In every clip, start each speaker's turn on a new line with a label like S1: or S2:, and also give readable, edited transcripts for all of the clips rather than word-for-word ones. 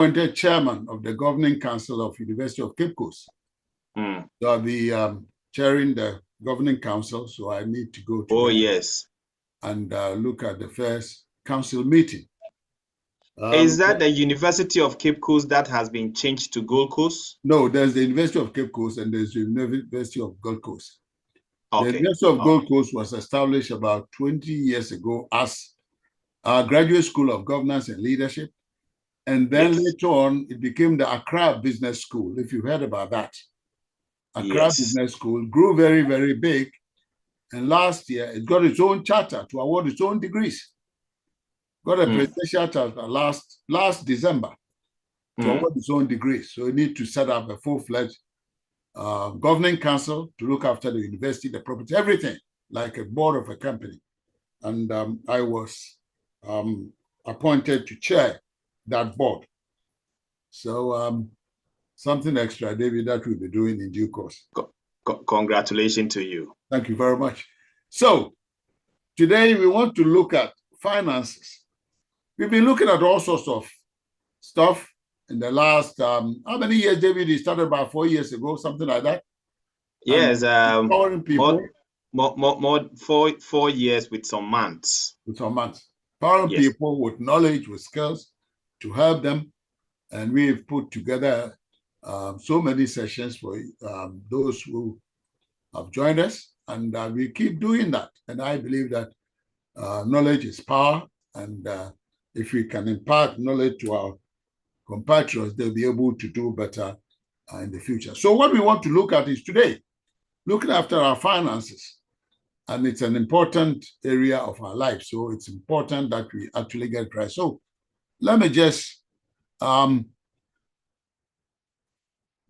S1: appointed chairman of the governing council of University of Cape Coast. So I'll be chairing the governing council, so I need to go to
S2: yes,
S1: and look at the first council meeting.
S2: Is that the University of Cape Coast that has been changed to Gold Coast?
S1: No, there's the University of Cape Coast and there's the University of Gold Coast.
S2: Okay.
S1: The University of Gold Coast was established about 20 years ago as a graduate school of governance and leadership. And then later on, it became the Accra Business School, if you've heard about that. Accra Business School grew very, very big. And last year, it got its own charter to award its own degrees. Got a presidential charter last December to award its own degrees. So you need to set up a full-fledged governing council to look after the university, the property, everything, like a board of a company. And I was appointed to chair that board. So something extra, David, that we'll be doing in due course.
S2: Congratulations to you.
S1: Thank you very much. So today we want to look at finances. We've been looking at all sorts of stuff in the last, how many years, David? He started about 4 years ago, something like that.
S2: Yes,
S1: empowering people.
S2: More 4 years with some months.
S1: With some months. Empowering people with knowledge, with skills to help them. And we've put together so many sessions for those who have joined us. And we keep doing that. And I believe that knowledge is power. And if we can impart knowledge to our compatriots, they'll be able to do better in the future. So what we want to look at is today, looking after our finances. And it's an important area of our life. So it's important that we actually get it right. So let me just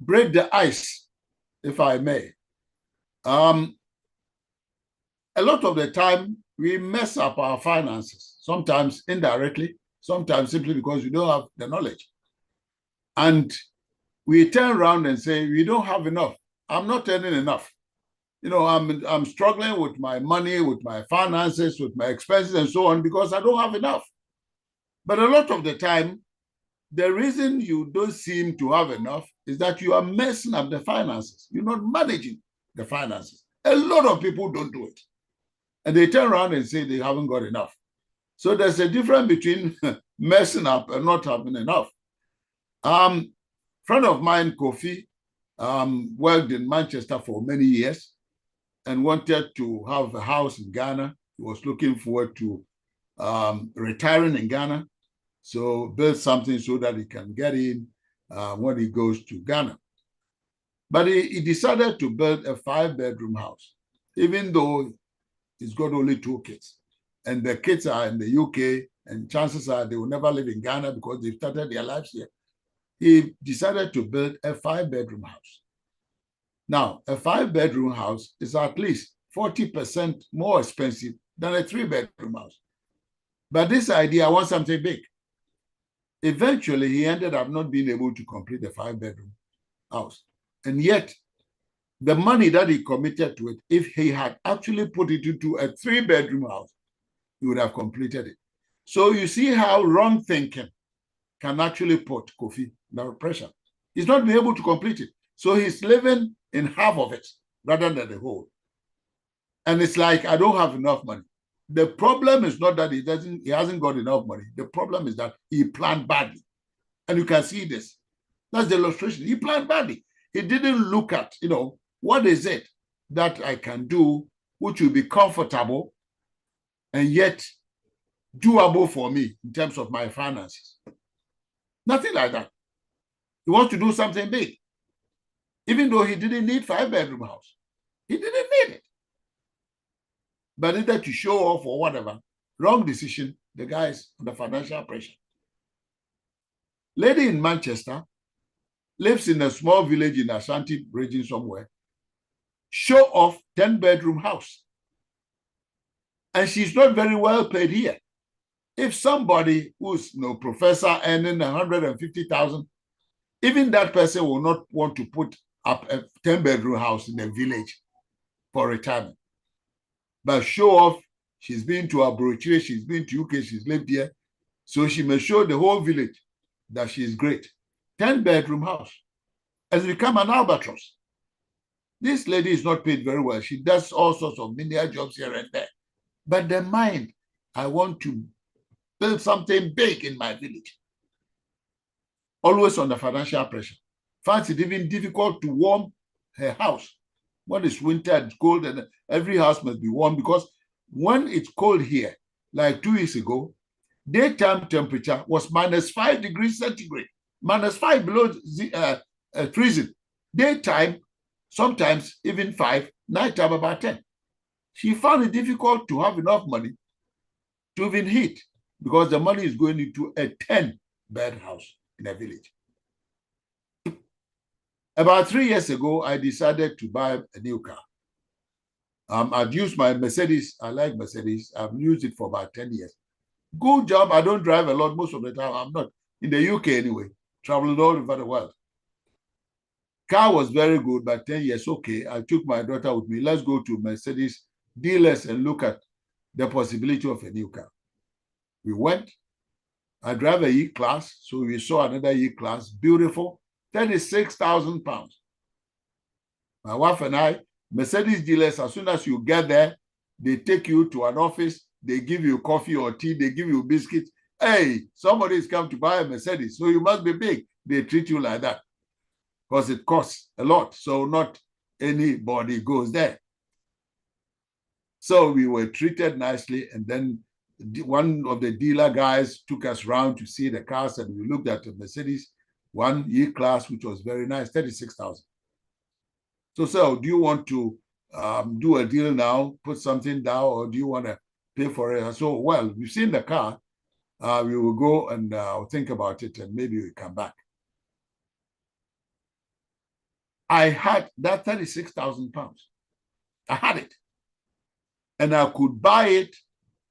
S1: break the ice, if I may. A lot of the time, we mess up our finances, sometimes indirectly, sometimes simply because we don't have the knowledge. And we turn around and say, we don't have enough. I'm not earning enough. You know, I'm struggling with my money, with my finances, with my expenses and so on, because I don't have enough. But a lot of the time, the reason you don't seem to have enough is that you are messing up the finances. You're not managing the finances. A lot of people don't do it. And they turn around and say they haven't got enough. So there's a difference between messing up and not having enough. Friend of mine, Kofi, worked in Manchester for many years and wanted to have a house in Ghana. He was looking forward to retiring in Ghana. So build something so that he can get in when he goes to Ghana. But he decided to build a 5-bedroom house, even though he's got only 2 kids. And the kids are in the UK, and chances are they will never live in Ghana because they've started their lives here. He decided to build a 5-bedroom house. Now, a 5-bedroom house is at least 40% more expensive than a 3-bedroom house. But this idea, I want something big. Eventually, he ended up not being able to complete the 5-bedroom house. And yet, the money that he committed to it, if he had actually put it into a 3-bedroom house, he would have completed it. So you see how wrong thinking can actually put Kofi under pressure. He's not been able to complete it. So he's living in half of it rather than the whole. And it's like, I don't have enough money. The problem is not that he hasn't got enough money. The problem is that he planned badly. And you can see this. That's the illustration. He planned badly. He didn't look at, what is it that I can do which will be comfortable and yet doable for me in terms of my finances. Nothing like that. He wants to do something big. Even though he didn't need 5-bedroom house. He didn't need it. But either to show off or whatever, wrong decision, the guy is under financial pressure. Lady in Manchester lives in a small village in Ashanti region somewhere, show off 10-bedroom house. And she's not very well paid here. If somebody who's professor earning 150,000, even that person will not want to put up a 10-bedroom house in a village for retirement. But show off, she's been to Aburochire, she's been to UK, she's lived here. So she may show the whole village that she's great. 10-bedroom house has become an albatross. This lady is not paid very well. She does all sorts of menial jobs here and there. But the mind, I want to build something big in my village. Always under financial pressure. Finds it even difficult to warm her house. When it's winter, it's cold, and every house must be warm, because when it's cold here, like 2 weeks ago, daytime temperature was -5 degrees centigrade, -5 below freezing. Daytime, sometimes even 5, nighttime about 10. She found it difficult to have enough money to even heat, because the money is going into a 10-bed house in a village. About 3 years ago, I decided to buy a new car. I've used my Mercedes. I like Mercedes. I've used it for about 10 years. Good job. I don't drive a lot most of the time. I'm not in the UK anyway, traveling all over the world. Car was very good, but 10 years, okay. I took my daughter with me. Let's go to Mercedes dealers and look at the possibility of a new car. We went. I drive a E-Class, so we saw another E-Class, beautiful, £36,000. My wife and I, Mercedes dealers, as soon as you get there, they take you to an office, they give you coffee or tea, they give you biscuits. Hey, somebody's come to buy a Mercedes, so you must be big. They treat you like that because it costs a lot, so not anybody goes there. So we were treated nicely, and then one of the dealer guys took us around to see the cars, and we looked at the Mercedes, one E-Class, which was very nice, 36,000. So do you want to do a deal now, put something down, or do you want to pay for it? So, well, we've seen the car. We will go and think about it, and maybe we come back. I had that £36,000. I had it. And I could buy it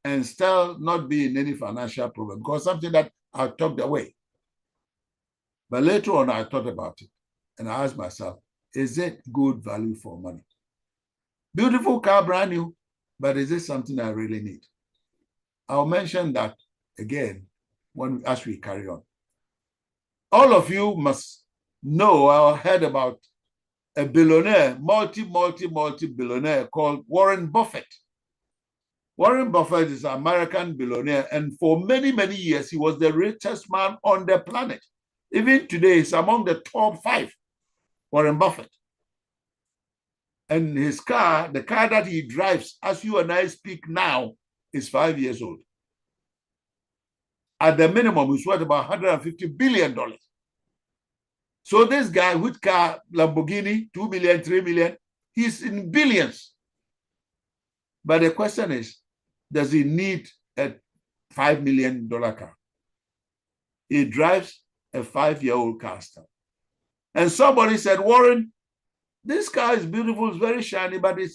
S1: and still not be in any financial problem, because something that I tucked away. But later on, I thought about it, and I asked myself, is it good value for money? Beautiful car, brand new, but is it something I really need? I'll mention that again as we carry on. All of you must know or heard about a billionaire, multi-billionaire called Warren Buffett. Warren Buffett is an American billionaire, and for many, many years, he was the richest man on the planet. Even today, he's among the top 5, Warren Buffett. And his car, the car that he drives, as you and I speak now, is 5 years old. At the minimum, it's worth about $150 billion. So this guy, with car, Lamborghini, 2 million, 3 million, he's in billions. But the question is, does he need a $5 million car? He drives a 5-year-old car still. And somebody said, Warren, this car is beautiful, it's very shiny, but it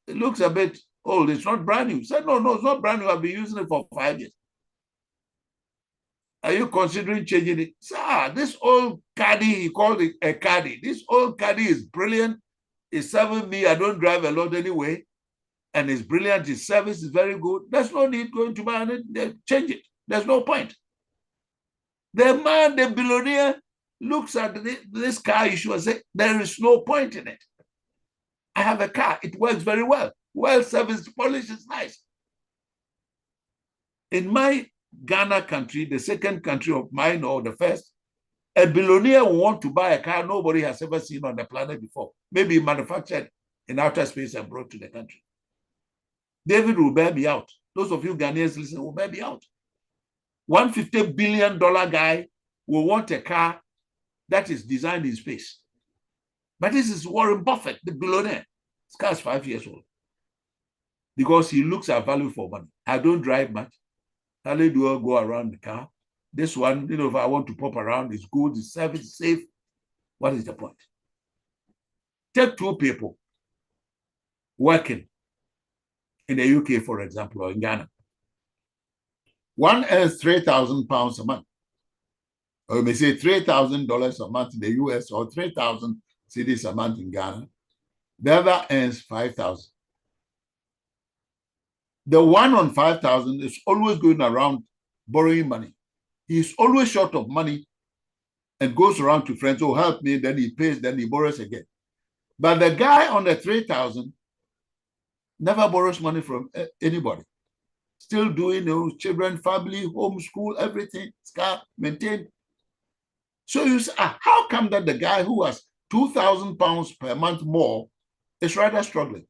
S1: looks a bit old. It's not brand new. He said, no, it's not brand new. I've been using it for 5 years. Are you considering changing it? Sir, this old caddy, he called it a caddy. This old caddy is brilliant. It's serving me. I don't drive a lot anyway. And it's brilliant. His service is very good. There's no need going to buy it. Change it. There's no point. The man, the billionaire, looks at this car issue and says, there is no point in it. I have a car. It works very well. Well serviced, polished, is nice. In my Ghana country, the second country of mine or the first, a billionaire will want to buy a car nobody has ever seen on the planet before. Maybe manufactured in outer space and brought to the country. David will bear me out. Those of you Ghanaians listening will bear me out. $150 billion guy will want a car that is designed in space. But this is Warren Buffett, the billionaire. This car is 5 years old. Because he looks at value for money. I don't drive much. Hardly do I go around the car. This one, if I want to pop around, it's good, it's service, it's safe. What is the point? Take 2 people working in the UK, for example, or in Ghana. One earns £3,000 a month. Or you may say $3,000 a month in the US, or 3,000 cedis a month in Ghana. The other earns 5,000. The one on 5,000 is always going around borrowing money. He's always short of money and goes around to friends, oh, help me, then he pays, then he borrows again. But the guy on the 3,000 never borrows money from anybody. Still doing children, family, homeschool, everything, car, maintained. So you say, how come that the guy who has 2,000 pounds per month more is rather struggling?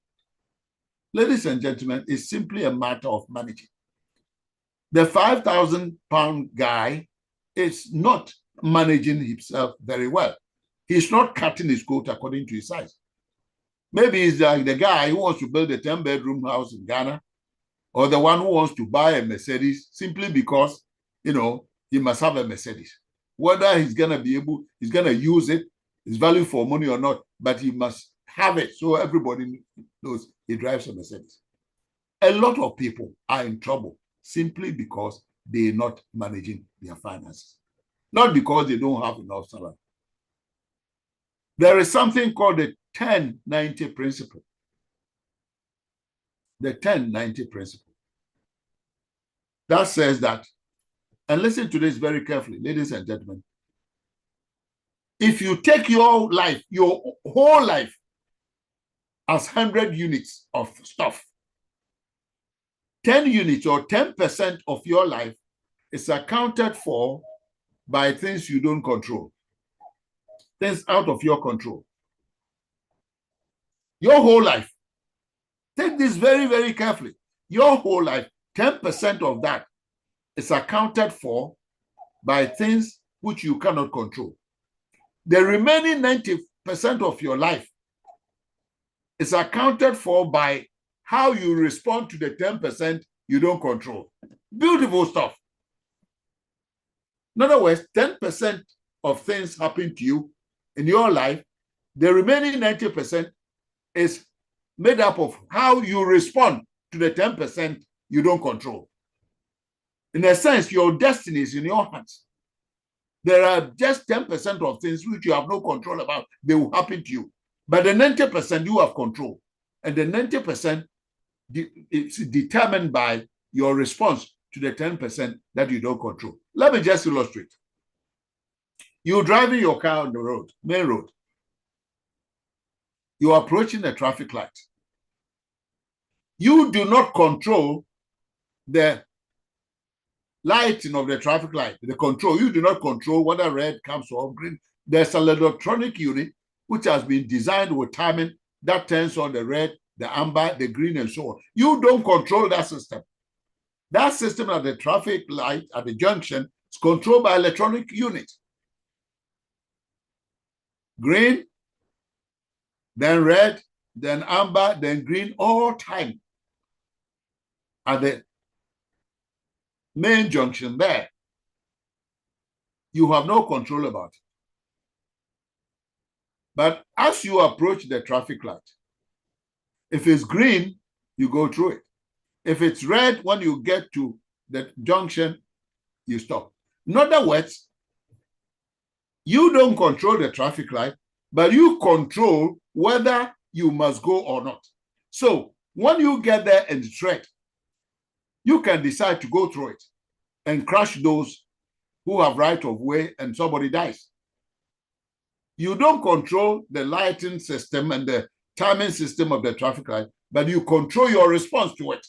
S1: Ladies and gentlemen, it's simply a matter of managing. The 5,000 pound guy is not managing himself very well. He's not cutting his coat according to his size. Maybe he's like the guy who wants to build a 10-bedroom house in Ghana, or the one who wants to buy a Mercedes simply because, he must have a Mercedes. Whether he's going to use it, it's value for money or not, but he must have it so everybody knows he drives a Mercedes. A lot of people are in trouble simply because they're not managing their finances, not because they don't have enough salary. There is something called the 10-90 principle. The 10-90 principle. That says that, and listen to this very carefully, ladies and gentlemen. If you take your life, your whole life, as 100 units of stuff, 10 units or 10% of your life is accounted for by things you don't control, things out of your control. Your whole life. Take this very, very carefully. Your whole life, 10% of that is accounted for by things which you cannot control. The remaining 90% of your life is accounted for by how you respond to the 10% you don't control. Beautiful stuff. In other words, 10% of things happen to you in your life. The remaining 90% is made up of how you respond to the 10% you don't control. In a sense, your destiny is in your hands. There are just 10% of things which you have no control about. They will happen to you. But the 90% you have control. And the 90% is determined by your response to the 10% that you don't control. Let me just illustrate. You're driving your car on the road, main road. You are approaching a traffic light. You do not control the lighting of the traffic light, the control. You do not control whether red comes or green. There's an electronic unit which has been designed with timing that turns on the red, the amber, the green, and so on. You don't control that system. That system at the traffic light at the junction is controlled by electronic unit. Green, then red, then amber, then green, all time at the main junction there. You have no control about it. But as you approach the traffic light, if it's green, you go through it. If it's red, when you get to the junction, you stop. In other words, you don't control the traffic light, but you control whether you must go or not. So when you get there and it's red, you can decide to go through it and crush those who have right of way and somebody dies. You don't control the lighting system and the timing system of the traffic light, but you control your response to it.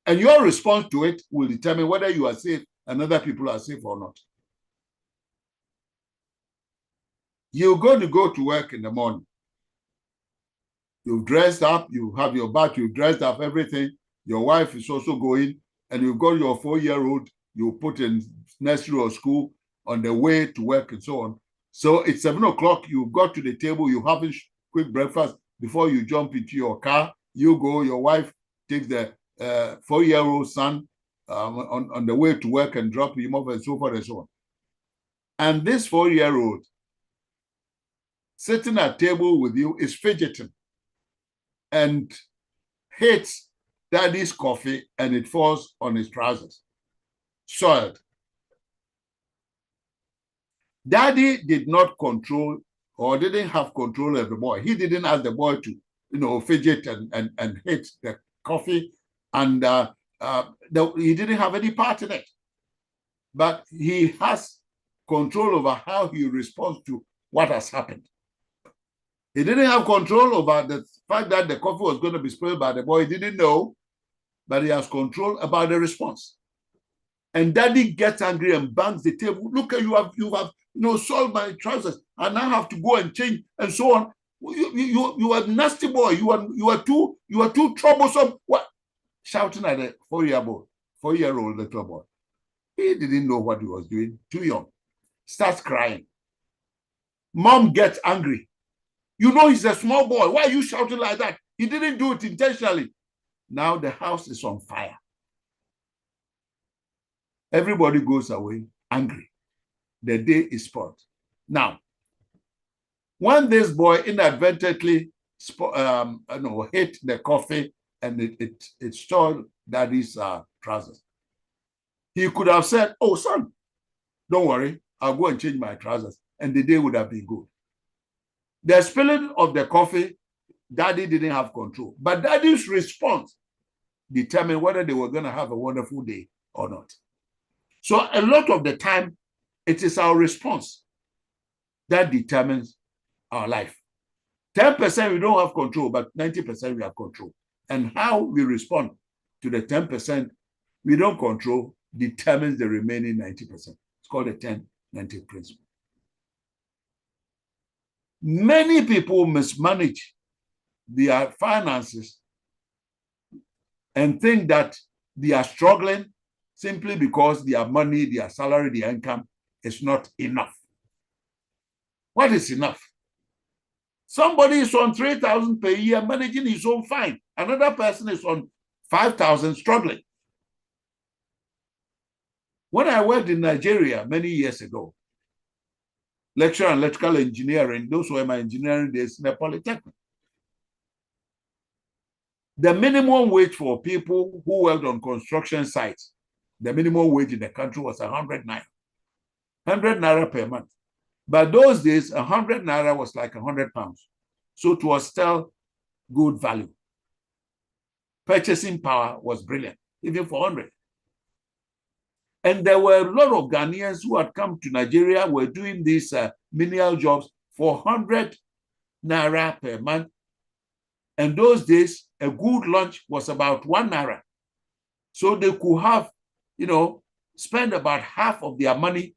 S1: And your response to it will determine whether you are safe and other people are safe or not. You're going to go to work in the morning. You've dressed up, you have your bath, you've dressed up, everything. Your wife is also going, and you've got your 4-year-old you put in nursery or school on the way to work and so on. So it's 7 o'clock, you've got to the table, you have a quick breakfast before you jump into your car. You go, your wife takes the 4-year-old son on the way to work and drop him off and so forth and so on. And this 4-year-old sitting at table with you is fidgeting and hits daddy's coffee and it falls on his trousers, soiled. Daddy did not control or didn't have control of the boy. He didn't ask the boy to, fidget and hit the coffee, and he didn't have any part in it. but he has control over how he responds to what has happened. He didn't have control over the fact that the coffee was going to be spilled by the boy. He didn't know, but he has control about the response. And daddy gets angry and bangs the table. Look at you have soiled my trousers. I now have to go and change and so on. You are a nasty boy. You are too troublesome. What? Shouting at a 4-year-old little boy. He didn't know what he was doing. Too young. Starts crying. Mom gets angry. You know he's a small boy. Why are you shouting like that? He didn't do it intentionally. Now the house is on fire. Everybody goes away angry. The day is spoiled. Now, when this boy inadvertently hit the coffee and it stole daddy's trousers, he could have said, "Oh, son, don't worry, I'll go and change my trousers," and the day would have been good. The spilling of the coffee, daddy didn't have control, but daddy's response determined whether they were going to have a wonderful day or not. So a lot of the time, it is our response that determines our life. 10% we don't have control, but 90% we have control. And how we respond to the 10% we don't control determines the remaining 90%. It's called the 10-90 principle. Many people mismanage their finances and think that they are struggling simply because their money, their salary, their income is not enough. What is enough? Somebody is on 3,000 per year managing his own fine. Another person is on 5,000 struggling. When I worked in Nigeria many years ago, lecturer in electrical engineering, those were my engineering days in the Polytechnic. The minimum wage for people who worked on construction sites, the minimum wage in the country was 100 naira. 100 naira per month. But those days, 100 naira was like 100 pounds. So it was still good value. Purchasing power was brilliant, even for 100. And there were a lot of Ghanaians who had come to Nigeria, were doing these menial jobs for 100 naira per month. And those days, a good lunch was about 1 naira. So they could have, spend about half of their money,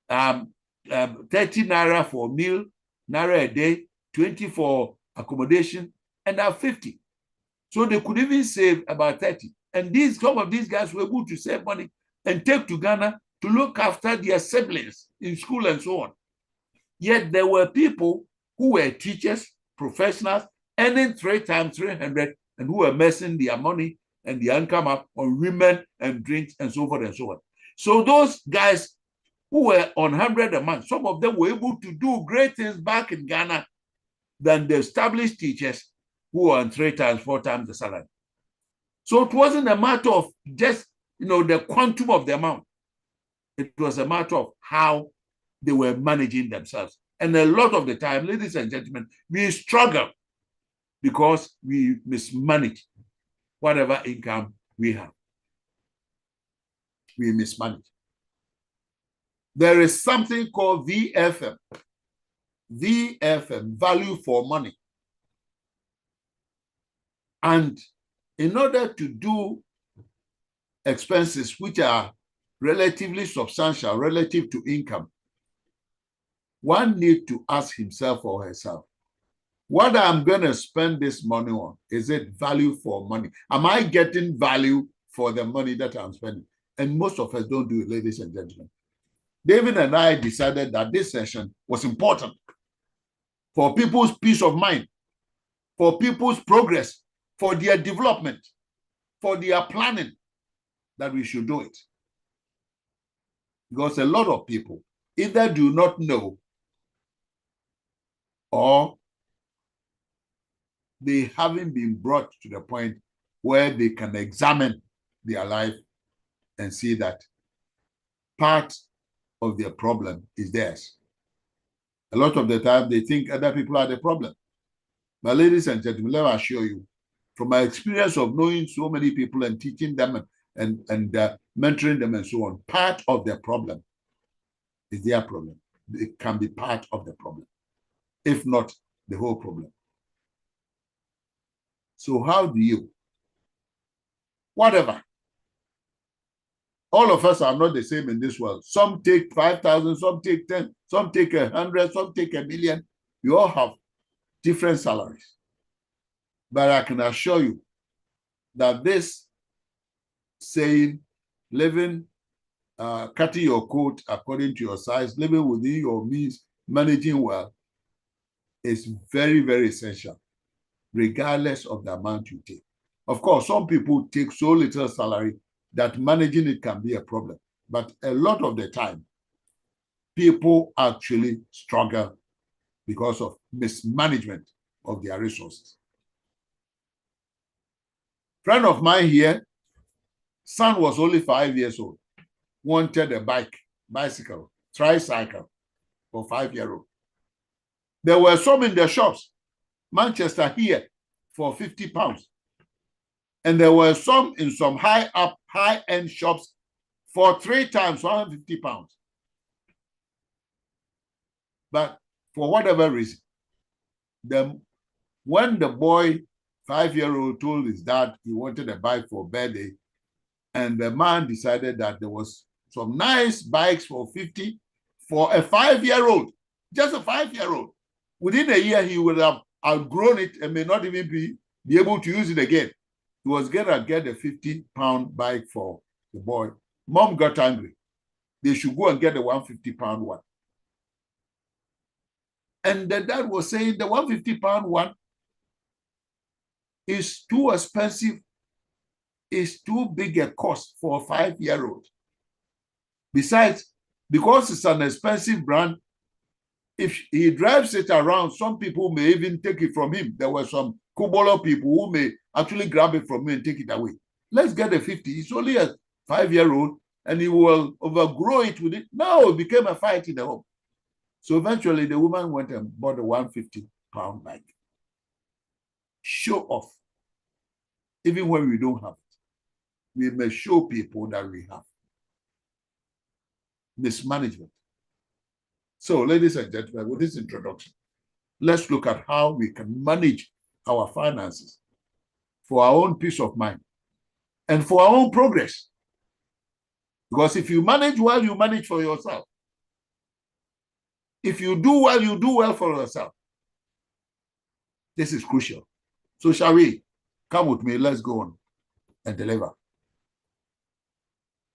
S1: 30 naira for a meal, naira a day, 20 for accommodation, and have 50. So they could even save about 30. And some of these guys were able to save money and take to Ghana to look after their siblings in school and so on. Yet there were people who were teachers, professionals, earning 3 times 300, and who were messing their money and their income up on women and drinks and so forth and so on. So those guys who were on 100 a month, some of them were able to do great things back in Ghana than the established teachers who were on 3 times, 4 times the salary. So it wasn't a matter of just, the quantum of the amount. It was a matter of how they were managing themselves. And a lot of the time, ladies and gentlemen, we struggle because we mismanage whatever income we have. We mismanage. There is something called VFM. VFM, value for money. And in order to do expenses which are relatively substantial relative to income, one needs to ask himself or herself, what I'm going to spend this money on, is it value for money? Am I getting value for the money that I'm spending? And most of us don't do it, ladies and gentlemen. David and I decided that this session was important for people's peace of mind, for people's progress, for their development, for their planning, that we should do it. Because a lot of people either do not know or they haven't been brought to the point where they can examine their life and see that part of their problem is theirs. A lot of the time, they think other people are the problem. But ladies and gentlemen, let me assure you, from my experience of knowing so many people and teaching them and mentoring them and so on, part of the problem is their problem. It can be part of the problem, if not the whole problem. So how do you, whatever, all of us are not the same in this world. Some take 5,000, some take 10, some take 100, some take 1,000,000. We all have different salaries. But I can assure you that this saying, living, cutting your coat according to your size, living within your means, managing well, is very, very essential, regardless of the amount you take. Of course, some people take so little salary that managing it can be a problem. But a lot of the time, people actually struggle because of mismanagement of their resources. Friend of mine here, son was only 5 years old, wanted a bicycle, tricycle for 5-year-old. There were some in the shops, Manchester here, for £50. And there were some in some high-end shops for 3 times £150. But for whatever reason, when the boy, 5-year-old, told his dad he wanted a bike for birthday, and the man decided that there was some nice bikes for 50 for a 5-year-old, just a 5-year-old. Within a year, he would have outgrown it and may not even be able to use it again. He was going to get a £50 bike for the boy. Mom got angry. They should go and get the £150 one. And the dad was saying the £150 one is too expensive, is too big a cost for a 5-year-old. Besides, because it's an expensive brand, if he drives it around, some people may even take it from him. There were some Kubolo people who may actually grab it from me and take it away. Let's get a 50. It's only a 5-year-old, and he will overgrow it with it. Now it became a fight in the home. So eventually the woman went and bought a £150 bike. Show off. Even when we don't have it, we may show people that we have. Mismanagement. So, ladies and gentlemen, with this introduction, let's look at how we can manage our finances for our own peace of mind and for our own progress. Because if you manage well, you manage for yourself. If you do well, you do well for yourself. This is crucial. So shall we? Come with me, let's go on and deliver.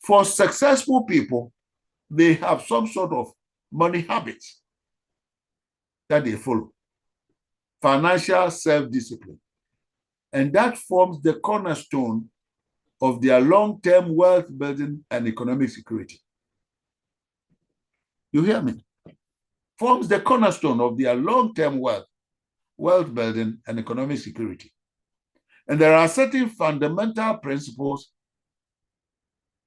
S1: For successful people, they have some sort of money habits that they follow. Financial self-discipline. And that forms the cornerstone of their long-term wealth building and economic security. You hear me? Forms the cornerstone of their long-term wealth building and economic security. And there are certain fundamental principles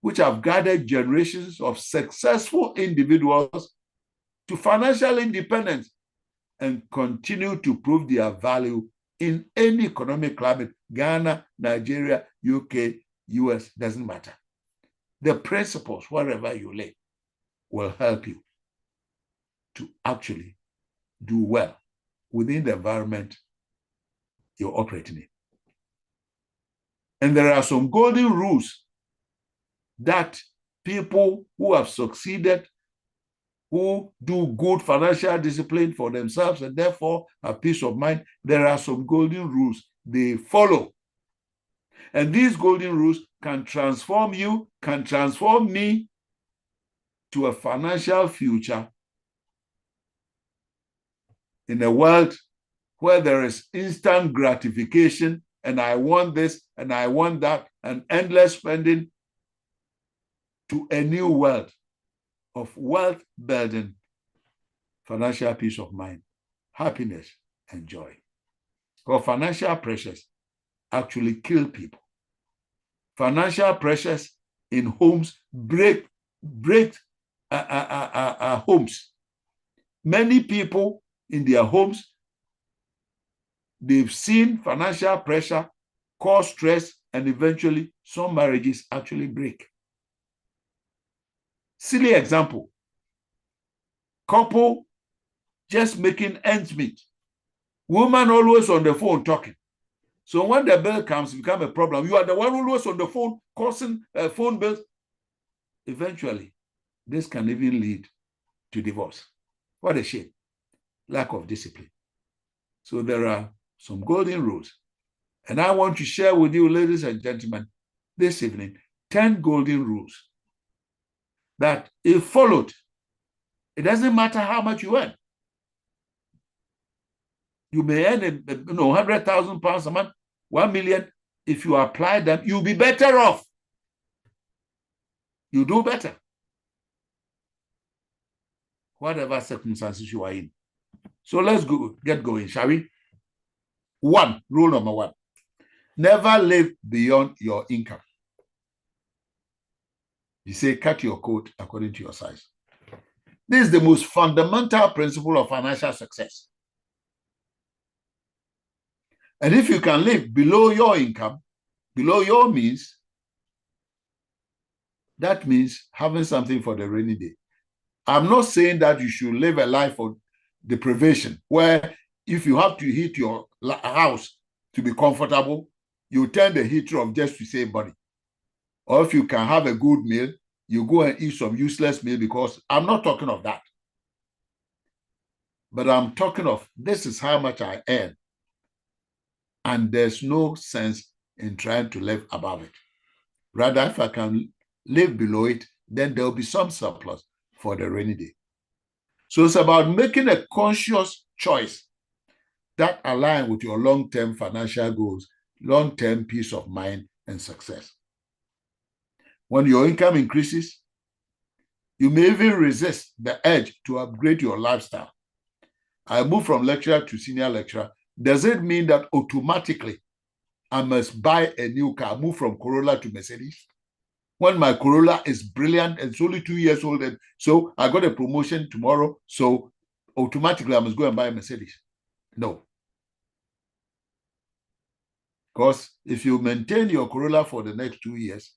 S1: which have guided generations of successful individuals to financial independence and continue to prove their value in any economic climate. Ghana, Nigeria, UK, US, doesn't matter. The principles, wherever you lay, will help you to actually do well within the environment you're operating in. And there are some golden rules that people who have succeeded, who do good financial discipline for themselves and therefore have peace of mind, there are some golden rules they follow. And these golden rules can transform you, can transform me to a financial future in a world where there is instant gratification, and I want this and I want that, and endless spending, to a new world of wealth building, financial peace of mind, happiness, and joy. Because financial pressures actually kill people. Financial pressures in homes break homes. Many people in their homes, they've seen financial pressure cause stress, and eventually some marriages actually break. Silly example. Couple just making ends meet. Woman always on the phone talking. So when the bill comes, it becomes a problem. You are the one always on the phone causing phone bills. Eventually, this can even lead to divorce. What a shame. Lack of discipline. So there are some golden rules. And I want to share with you, ladies and gentlemen, this evening, 10 golden rules that if followed, it doesn't matter how much you earn. You may earn £100,000 a month, 1 million. If you apply them, you'll be better off. You do better. Whatever circumstances you are in. So let's get going, shall we? Rule number 1. Never live beyond your income. You say, cut your coat according to your size. This is the most fundamental principle of financial success. And if you can live below your income, below your means, that means having something for the rainy day. I'm not saying that you should live a life of deprivation, where if you have to heat your house to be comfortable, you turn the heater off just to save money. Or if you can have a good meal, you go and eat some useless meal, because I'm not talking of that. But I'm talking of, this is how much I earn. And there's no sense in trying to live above it. Rather, if I can live below it, then there'll be some surplus for the rainy day. So it's about making a conscious choice that aligns with your long-term financial goals, long-term peace of mind and success. When your income increases, you may even resist the urge to upgrade your lifestyle. I moved from lecturer to senior lecturer. Does it mean that automatically I must buy a new car, move from Corolla to Mercedes? When my Corolla is brilliant, it's only 2 years old, and so I got a promotion tomorrow, so automatically I must go and buy a Mercedes. No. Because if you maintain your Corolla for the next 2 years,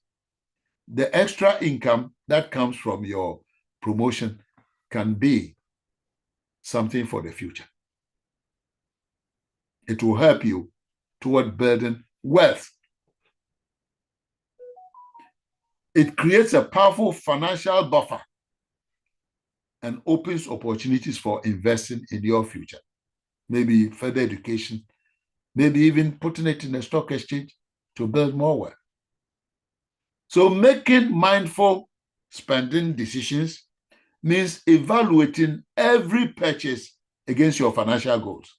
S1: the extra income that comes from your promotion can be something for the future. It will help you toward building wealth. It creates a powerful financial buffer and opens opportunities for investing in your future. Maybe further education, maybe even putting it in a stock exchange to build more wealth. So making mindful spending decisions means evaluating every purchase against your financial goals.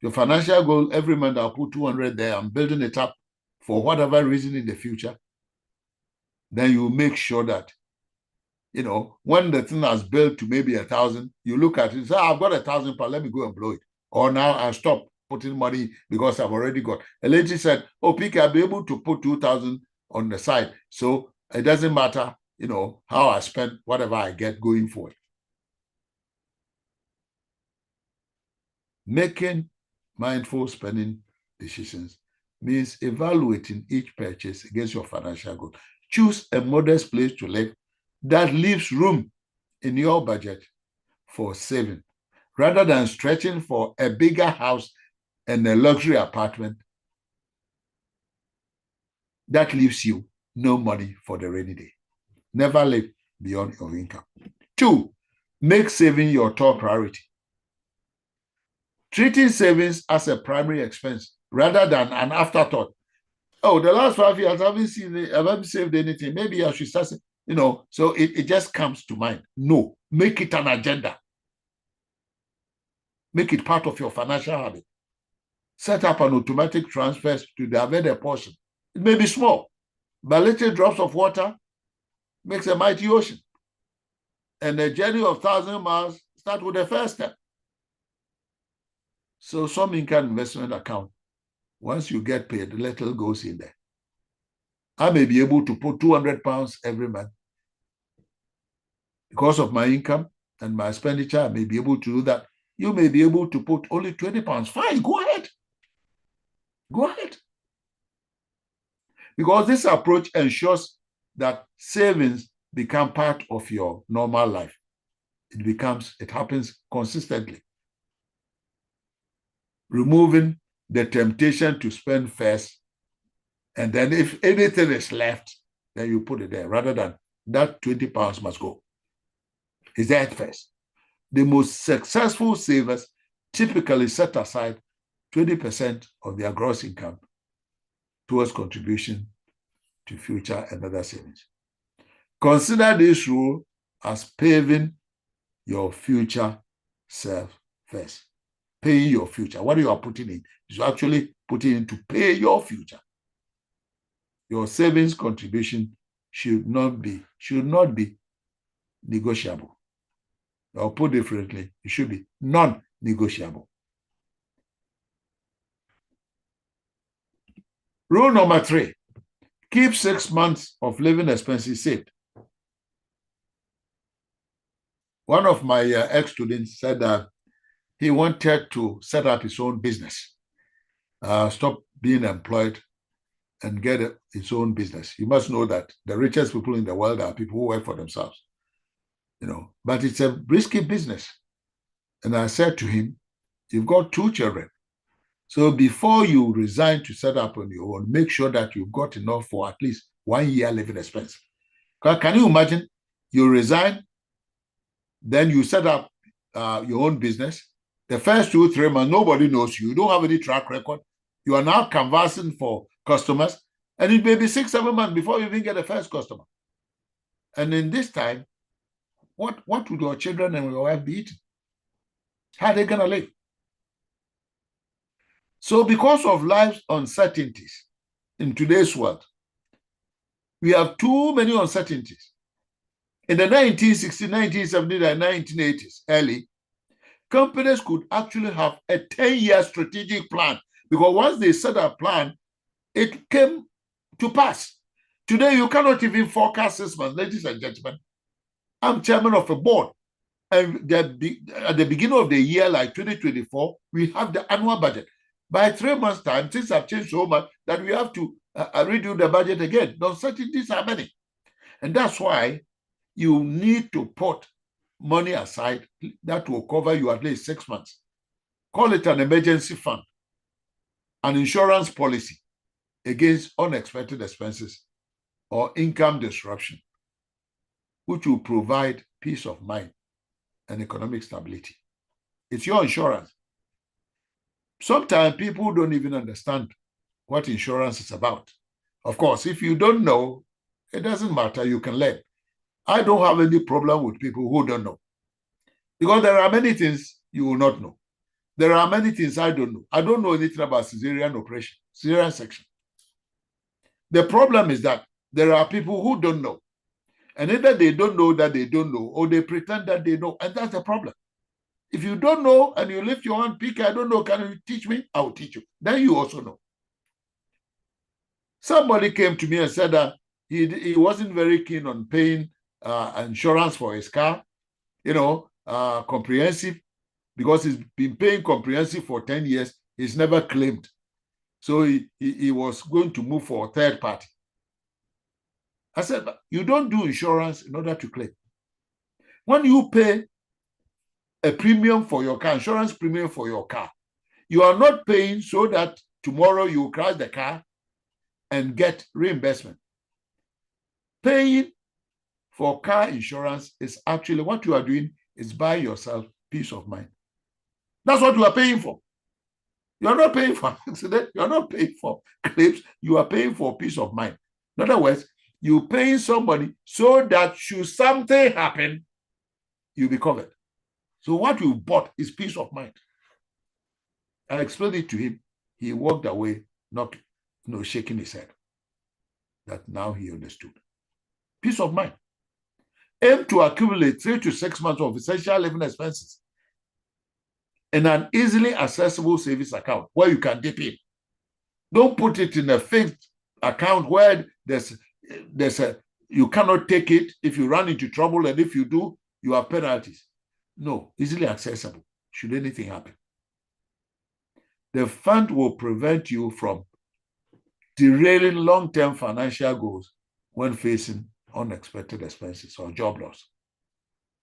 S1: Your financial goal, every month I'll put 200 there, I'm building it up for whatever reason in the future. Then you make sure that, when the thing has built to maybe 1,000, you look at it and say, I've got 1,000 pounds, let me go and blow it. Or now I stop putting money because I've already got. A lady said, oh, PK, I'll be able to put 2,000 on the side. So it doesn't matter, how I spend whatever I get going forward. Making mindful spending decisions means evaluating each purchase against your financial goal. Choose a modest place to live that leaves room in your budget for saving, rather than stretching for a bigger house and a luxury apartment that leaves you no money for the rainy day. Never live beyond your income. 2, make saving your top priority. Treating savings as a primary expense rather than an afterthought. Oh, the last 5 years, I haven't saved anything. Maybe I should start, so it just comes to mind. No, make it an agenda. Make it part of your financial habit. Set up an automatic transfer to the available portion. It may be small, but little drops of water makes a mighty ocean. And the journey of 1,000 miles starts with the first step. So some income investment account, once you get paid, little goes in there. I may be able to put 200 pounds every month. Because of my income and my expenditure, I may be able to do that. You may be able to put only 20 pounds. Fine, go ahead. Go ahead. Because this approach ensures that savings become part of your normal life. It happens consistently. Removing the temptation to spend first, and then if anything is left, then you put it there, rather than that 20 pounds must go. Is that first? The most successful savers typically set aside 20% of their gross income towards contribution to future and other savings. Consider this rule as paving your future self first. Paying your future. What you are putting in is actually putting in to pay your future. Your savings contribution should not be negotiable. Or put differently, it should be non-negotiable. Rule number 3, keep 6 months of living expenses saved. One of my ex-students said that he wanted to set up his own business, stop being employed and get his own business. You must know that the richest people in the world are people who work for themselves, but it's a risky business. And I said to him, you've got 2 children. So before you resign to set up on your own, make sure that you've got enough for at least 1 year living expense. Can you imagine? You resign, then you set up your own business. The first 2-3 months, nobody knows you. You don't have any track record. You are now canvassing for customers, and it may be 6-7 months before you even get the first customer. And in this time, what would your children and your wife be eating? How are they going to live? So because of life's uncertainties in today's world, we have too many uncertainties. In the 1960s, 1970s, and 1980s, early, companies could actually have a 10-year strategic plan, because once they set a plan, it came to pass. Today, you cannot even forecast 6 months. Ladies and gentlemen, I'm chairman of a board. And at the beginning of the year, like 2024, we have the annual budget. By 3 months' time, things have changed so much that we have to redo the budget again. The uncertainties are many. And that's why you need to put money aside that will cover you at least 6 months. Call it an emergency fund, an insurance policy against unexpected expenses or income disruption, which will provide peace of mind and economic stability. It's your insurance. Sometimes people don't even understand what insurance is about. Of course, if you don't know, it doesn't matter, you can learn. I don't have any problem with people who don't know, because there are many things you will not know. There are many things I don't know. I don't know anything about cesarean operation, cesarean section. The problem is that there are people who don't know. And either they don't know that they don't know, or they pretend that they know, and that's the problem. If you don't know and you lift your hand, pick, I don't know, can you teach me? I will teach you. Then you also know. Somebody came to me and said that he wasn't very keen on paying insurance for his car, comprehensive, because he's been paying comprehensive for 10 years. He's never claimed. So he was going to move for a third party. I said, you don't do insurance in order to claim. When you pay a premium for your car, insurance premium for your car, you are not paying so that tomorrow you crash the car and get reimbursement. Paying for car insurance is actually what you are doing is buy yourself peace of mind. That's what you are paying for. You are not paying for accident. You are not paying for claims. You are paying for peace of mind. In other words, you're paying somebody so that should something happen, you'll be covered. So what you bought is peace of mind. I explained it to him. He walked away, not shaking his head. That now he understood. Peace of mind. Aim to accumulate 3 to 6 months of essential living expenses in an easily accessible savings account where you can dip in. Don't put it in a fixed account where you cannot take it if you run into trouble, and if you do, you have penalties. No, easily accessible should anything happen. The fund will prevent you from derailing long-term financial goals when facing unexpected expenses or job loss.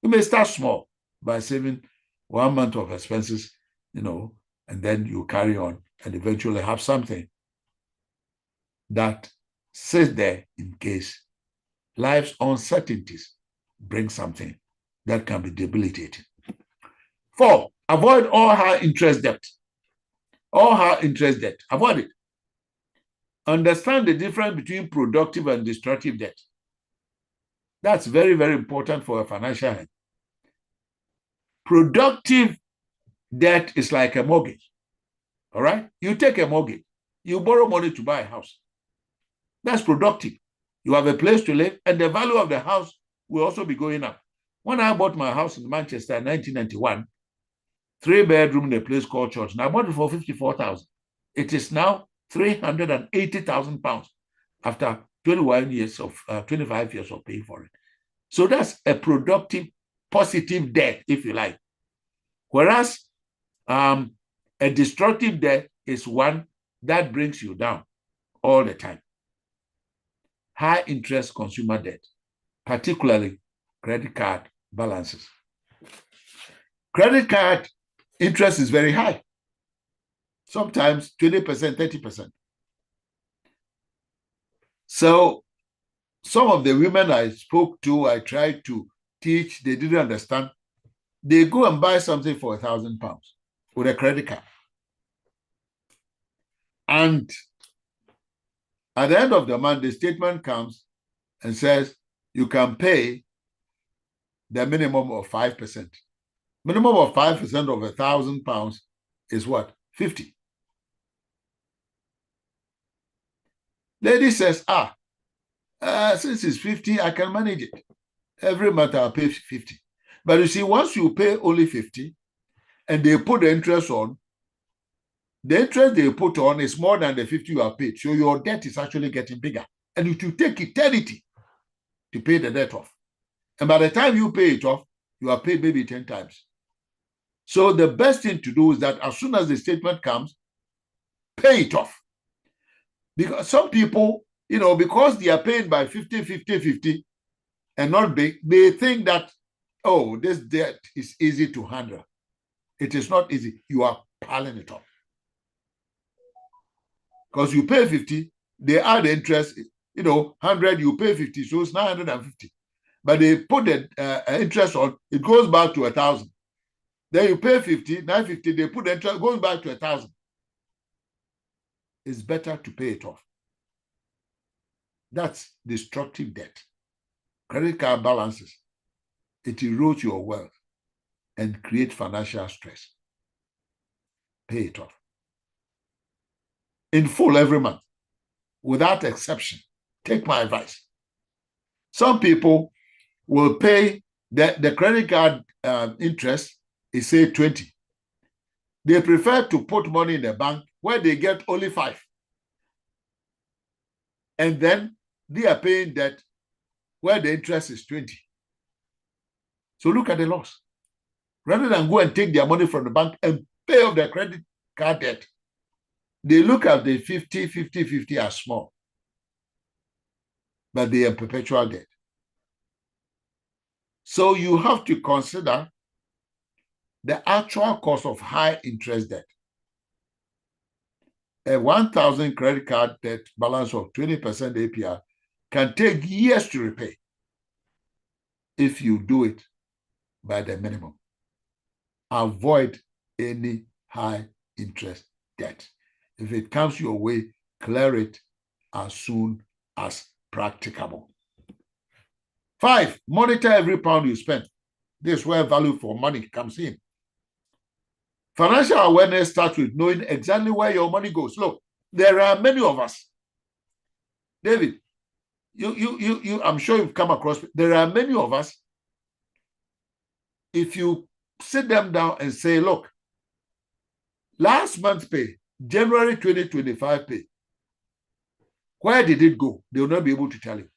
S1: You may start small by saving 1 month of expenses, and then you carry on and eventually have something that sits there in case life's uncertainties bring something that can be debilitating. 4, avoid all high interest debt. All high interest debt, avoid it. Understand the difference between productive and destructive debt. That's very, very important for a financial health. Productive debt is like a mortgage. All right? You take a mortgage, you borrow money to buy a house. That's productive. You have a place to live, and the value of the house will also be going up. When I bought my house in Manchester in 1991, 3-bedroom in a place called Church, and I bought it for 54,000. It is now 380,000 pounds after 25 years of paying for it. So that's a productive, positive debt, if you like. Whereas a destructive debt is one that brings you down all the time. High interest consumer debt, particularly credit card balances. Credit card interest is very high, sometimes 20%, 30%. So some of the women I spoke to, I tried to teach, they didn't understand. They go and buy something for 1,000 pounds with a credit card. And at the end of the month, the statement comes and says, you can pay the minimum of 5%. Minimum of 5% of 1,000 pounds is what? 50. Lady says, since it's 50, I can manage it. Every month I'll pay 50. But you see, once you pay only 50 and they put the interest on, the interest they put on is more than the 50 you have paid. So your debt is actually getting bigger. And it will take eternity to pay the debt off. And by the time you pay it off, you are paid maybe 10 times. So the best thing to do is that as soon as the statement comes, pay it off. Because some people, because they are paying by 50, 50, 50 and not big, they think that, this debt is easy to handle. It is not easy. You are piling it up. Because you pay 50, they add the interest, 100, you pay 50, so it's 950. But they put the interest on, it goes back to 1,000. Then you pay 50, 950, they put the interest, it goes back to 1,000. It's better to pay it off. That's destructive debt. Credit card balances, it erodes your wealth and creates financial stress. Pay it off. In full every month, without exception. Take my advice. Some people will pay the credit card interest is say 20. They prefer to put money in the bank where they get only 5. And then they are paying debt where the interest is 20. So look at the loss. Rather than go and take their money from the bank and pay off their credit card debt, they look at the 50, 50, 50 as small, but they are perpetual debt. So you have to consider the actual cost of high interest debt. A 1,000 credit card debt balance of 20% APR can take years to repay if you do it by the minimum. Avoid any high interest debt. If it comes your way, clear it as soon as practicable. 5, monitor every pound you spend. This is where value for money comes in. Financial awareness starts with knowing exactly where your money goes. Look, there are many of us. David, you I'm sure you've come across, there are many of us. If you sit them down and say, look, last month's pay, January 2025 pay, where did it go? They will not be able to tell you.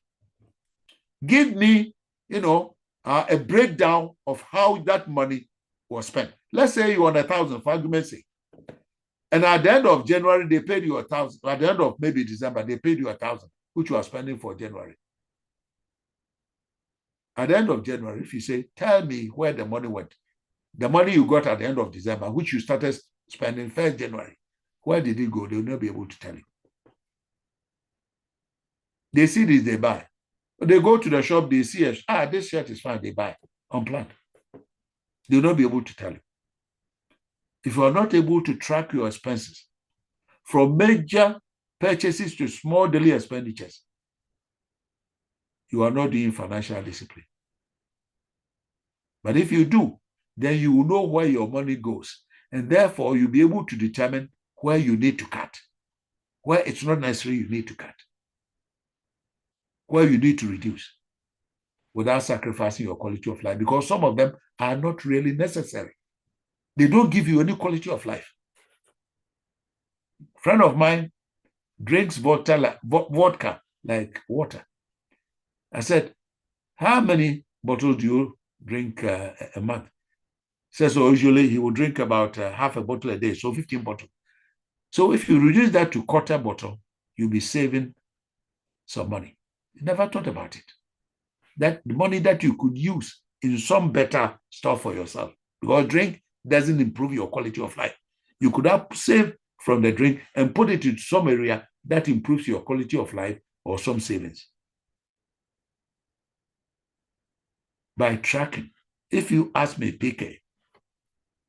S1: Give me, a breakdown of how that money was spent. Let's say you want 1,000, for argument's sake. And at the end of January, they paid you 1,000. At the end of maybe December, they paid you 1,000, which you are spending for January. At the end of January, if you say, tell me where the money went, the money you got at the end of December, which you started spending 1st January, where did it go? They will not be able to tell you. They see this, they buy. They go to the shop, they see, this shirt is fine, they buy, unplanned. They will not be able to tell you. If you are not able to track your expenses from major purchases to small daily expenditures, you are not doing financial discipline. But if you do, then you will know where your money goes. And therefore, you'll be able to determine where you need to cut, where it's not necessary you need to cut, where you need to reduce without sacrificing your quality of life, because some of them are not really necessary. They don't give you any quality of life. A friend of mine drinks vodka like water. I said, how many bottles do you drink a month? He says, so usually he will drink about half a bottle a day, so 15 bottles. So if you reduce that to quarter bottle, you'll be saving some money. You never thought about it. That the money that you could use in some better stuff for yourself, because drink doesn't improve your quality of life. You could have saved from the drink and put it in some area that improves your quality of life or some savings. By tracking. If you ask me, PK,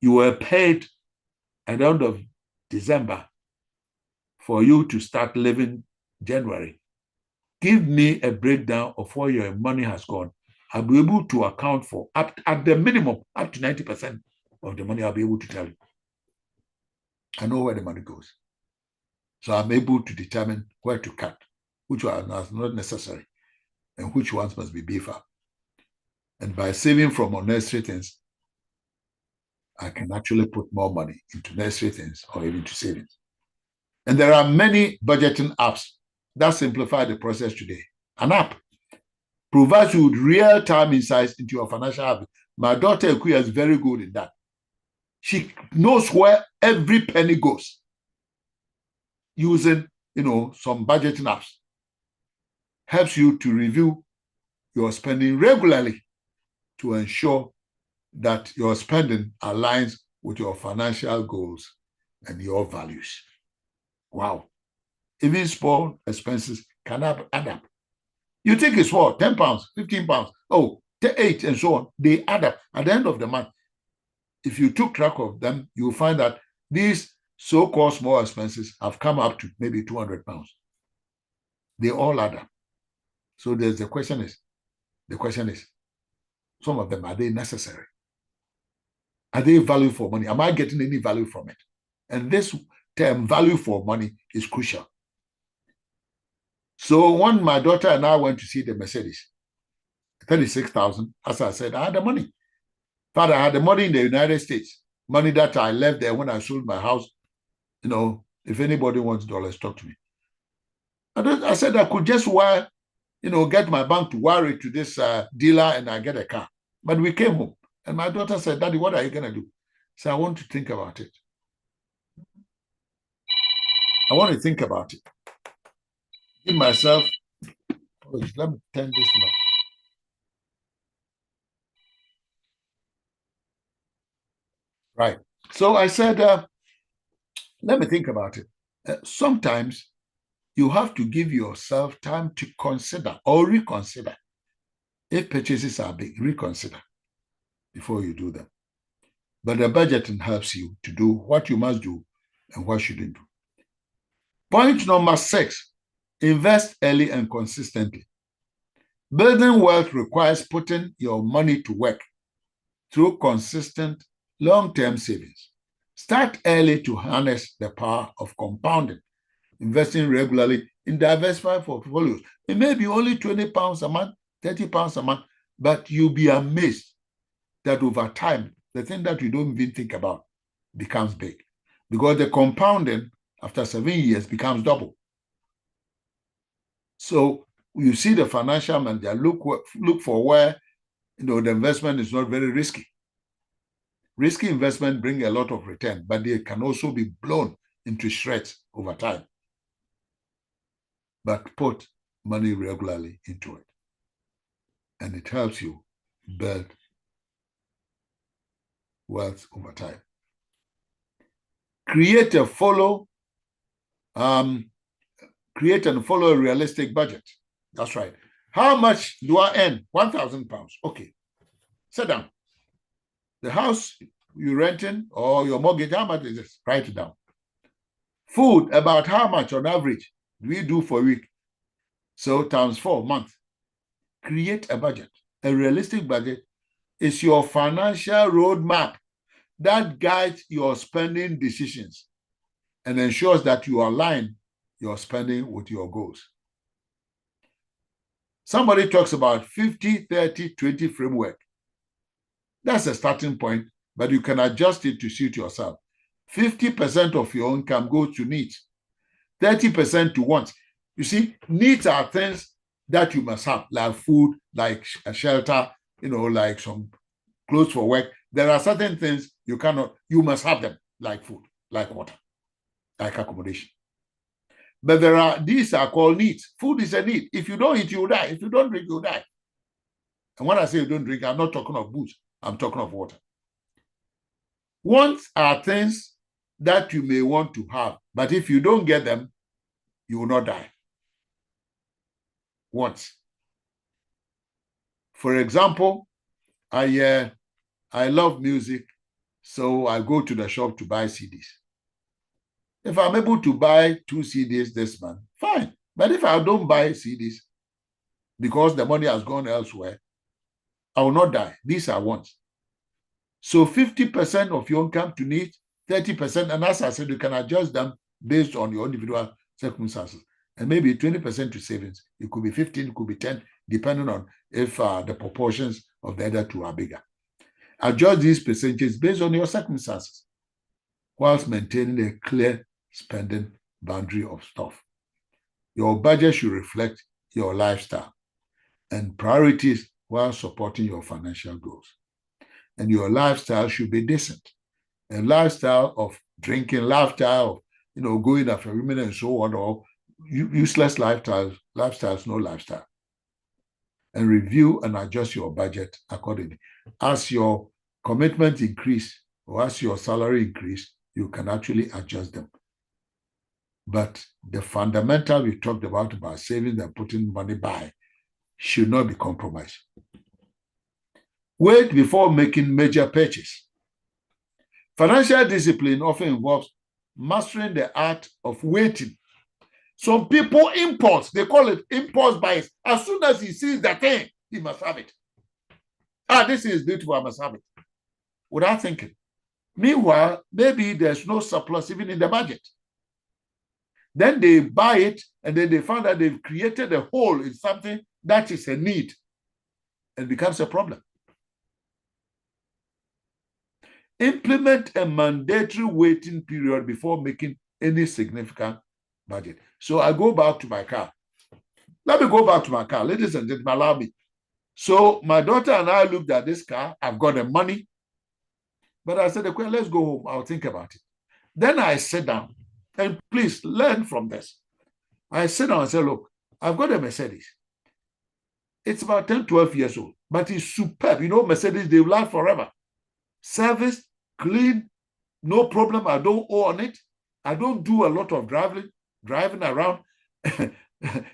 S1: you were paid at the end of December for you to start living January. Give me a breakdown of where your money has gone. I'll be able to account for, at the minimum, up to 90% of the money I'll be able to tell you. I know where the money goes. So I'm able to determine where to cut, which ones are not necessary, and which ones must be beefed up. And by saving from unnecessary things, I can actually put more money into necessary things or even to savings. And there are many budgeting apps that simplify the process today. An app provides you with real-time insights into your financial habits. My daughter Ekuya is very good in that. She knows where every penny goes using, some budgeting apps. Helps you to review your spending regularly to ensure that your spending aligns with your financial goals and your values. Wow. Even small expenses can add up. You think it's what? 10 pounds, 15 pounds, 8 and so on. They add up. At the end of the month, if you took track of them, you'll find that these so-called small expenses have come up to maybe 200 pounds. They all add up. So the question is, some of them, are they necessary? Are they value for money? Am I getting any value from it? And this term, value for money, is crucial. So when my daughter and I went to see the Mercedes, 36,000, as I said, I had the money. Father, I had the money in the United States, money that I left there when I sold my house. If anybody wants dollars, talk to me. I said I could just get my bank to wire it to this dealer and I get a car. But we came home and my daughter said, Daddy, what are you going to do? So I want to think about it. I want to think about it. Give myself, let me turn this one off. Right. So I said, let me think about it. Sometimes you have to give yourself time to consider or reconsider. If purchases are big, reconsider before you do them. But the budgeting helps you to do what you must do and what you shouldn't do. Point number 6, invest early and consistently. Building wealth requires putting your money to work through consistent long-term savings. Start early to harness the power of compounding, investing regularly in diversified portfolios. It may be only 20 pounds a month, 30 pounds a month, but you'll be amazed that over time, the thing that you don't even think about becomes big, because the compounding after 7 years becomes double. So you see the financial manager look for where the investment is not very risky. Risky investment bring a lot of return, but they can also be blown into shreds over time. But put money regularly into it. and it helps you build wealth over time. Create and follow a realistic budget. That's right. How much do I earn? £1,000. Okay. Sit down. The house you're renting or your mortgage, how much is this? Write it down. Food, about how much on average do we do for a week? So times 4 months. Create a budget. A realistic budget is your financial roadmap that guides your spending decisions and ensures that you align your spending with your goals. Somebody talks about 50, 30, 20 framework. That's a starting point, but you can adjust it to suit yourself. 50% of your income goes to needs, 30% to wants. You see, needs are things that you must have, like food, like a shelter, like some clothes for work. There are certain things you must have them, like food, like water, like accommodation. But these are called needs. Food is a need. If you don't eat, you will die. If you don't drink, you will die. And when I say you don't drink, I'm not talking of booze. I'm talking of water. Wants are things that you may want to have, but if you don't get them, you will not die. Wants. For example, I love music, so I go to the shop to buy CDs. If I'm able to buy 2 CDs this month, fine. But if I don't buy CDs because the money has gone elsewhere, I will not die. These are wants. So 50% of your income to need, 30%, and as I said, you can adjust them based on your individual circumstances. And maybe 20% to savings. It could be 15, it could be 10, depending on if the proportions of the other two are bigger. Adjust these percentages based on your circumstances, whilst maintaining a clear spending boundary of stuff. Your budget should reflect your lifestyle and priorities while supporting your financial goals. And your lifestyle should be decent. A lifestyle of drinking, lifestyle of going after women and so on, or useless lifestyles, no lifestyle. And review and adjust your budget accordingly. As your commitment increase or as your salary increase, you can actually adjust them. But the fundamental we talked about saving and putting money by, should not be compromised. Wait before making major purchase. Financial discipline often involves mastering the art of waiting. Some people impulse, they call it impulse buys. As soon as he sees the thing, he must have it. This is beautiful, I must have it. Without thinking. Meanwhile, maybe there's no surplus even in the budget. Then they buy it, and then they find that they've created a hole in something that is a need and becomes a problem. Implement a mandatory waiting period before making any significant budget. So I go back to my car. Let me go back to my car. Ladies and gentlemen, allow me. So my daughter and I looked at this car. I've got the money. But I said, okay, let's go home. I'll think about it. Then I sit down. And please learn from this. I sit down and say, look, I've got a Mercedes. It's about 10, 12 years old, but it's superb. Mercedes, they last forever. Service, clean, no problem. I don't owe on it. I don't do a lot of driving around.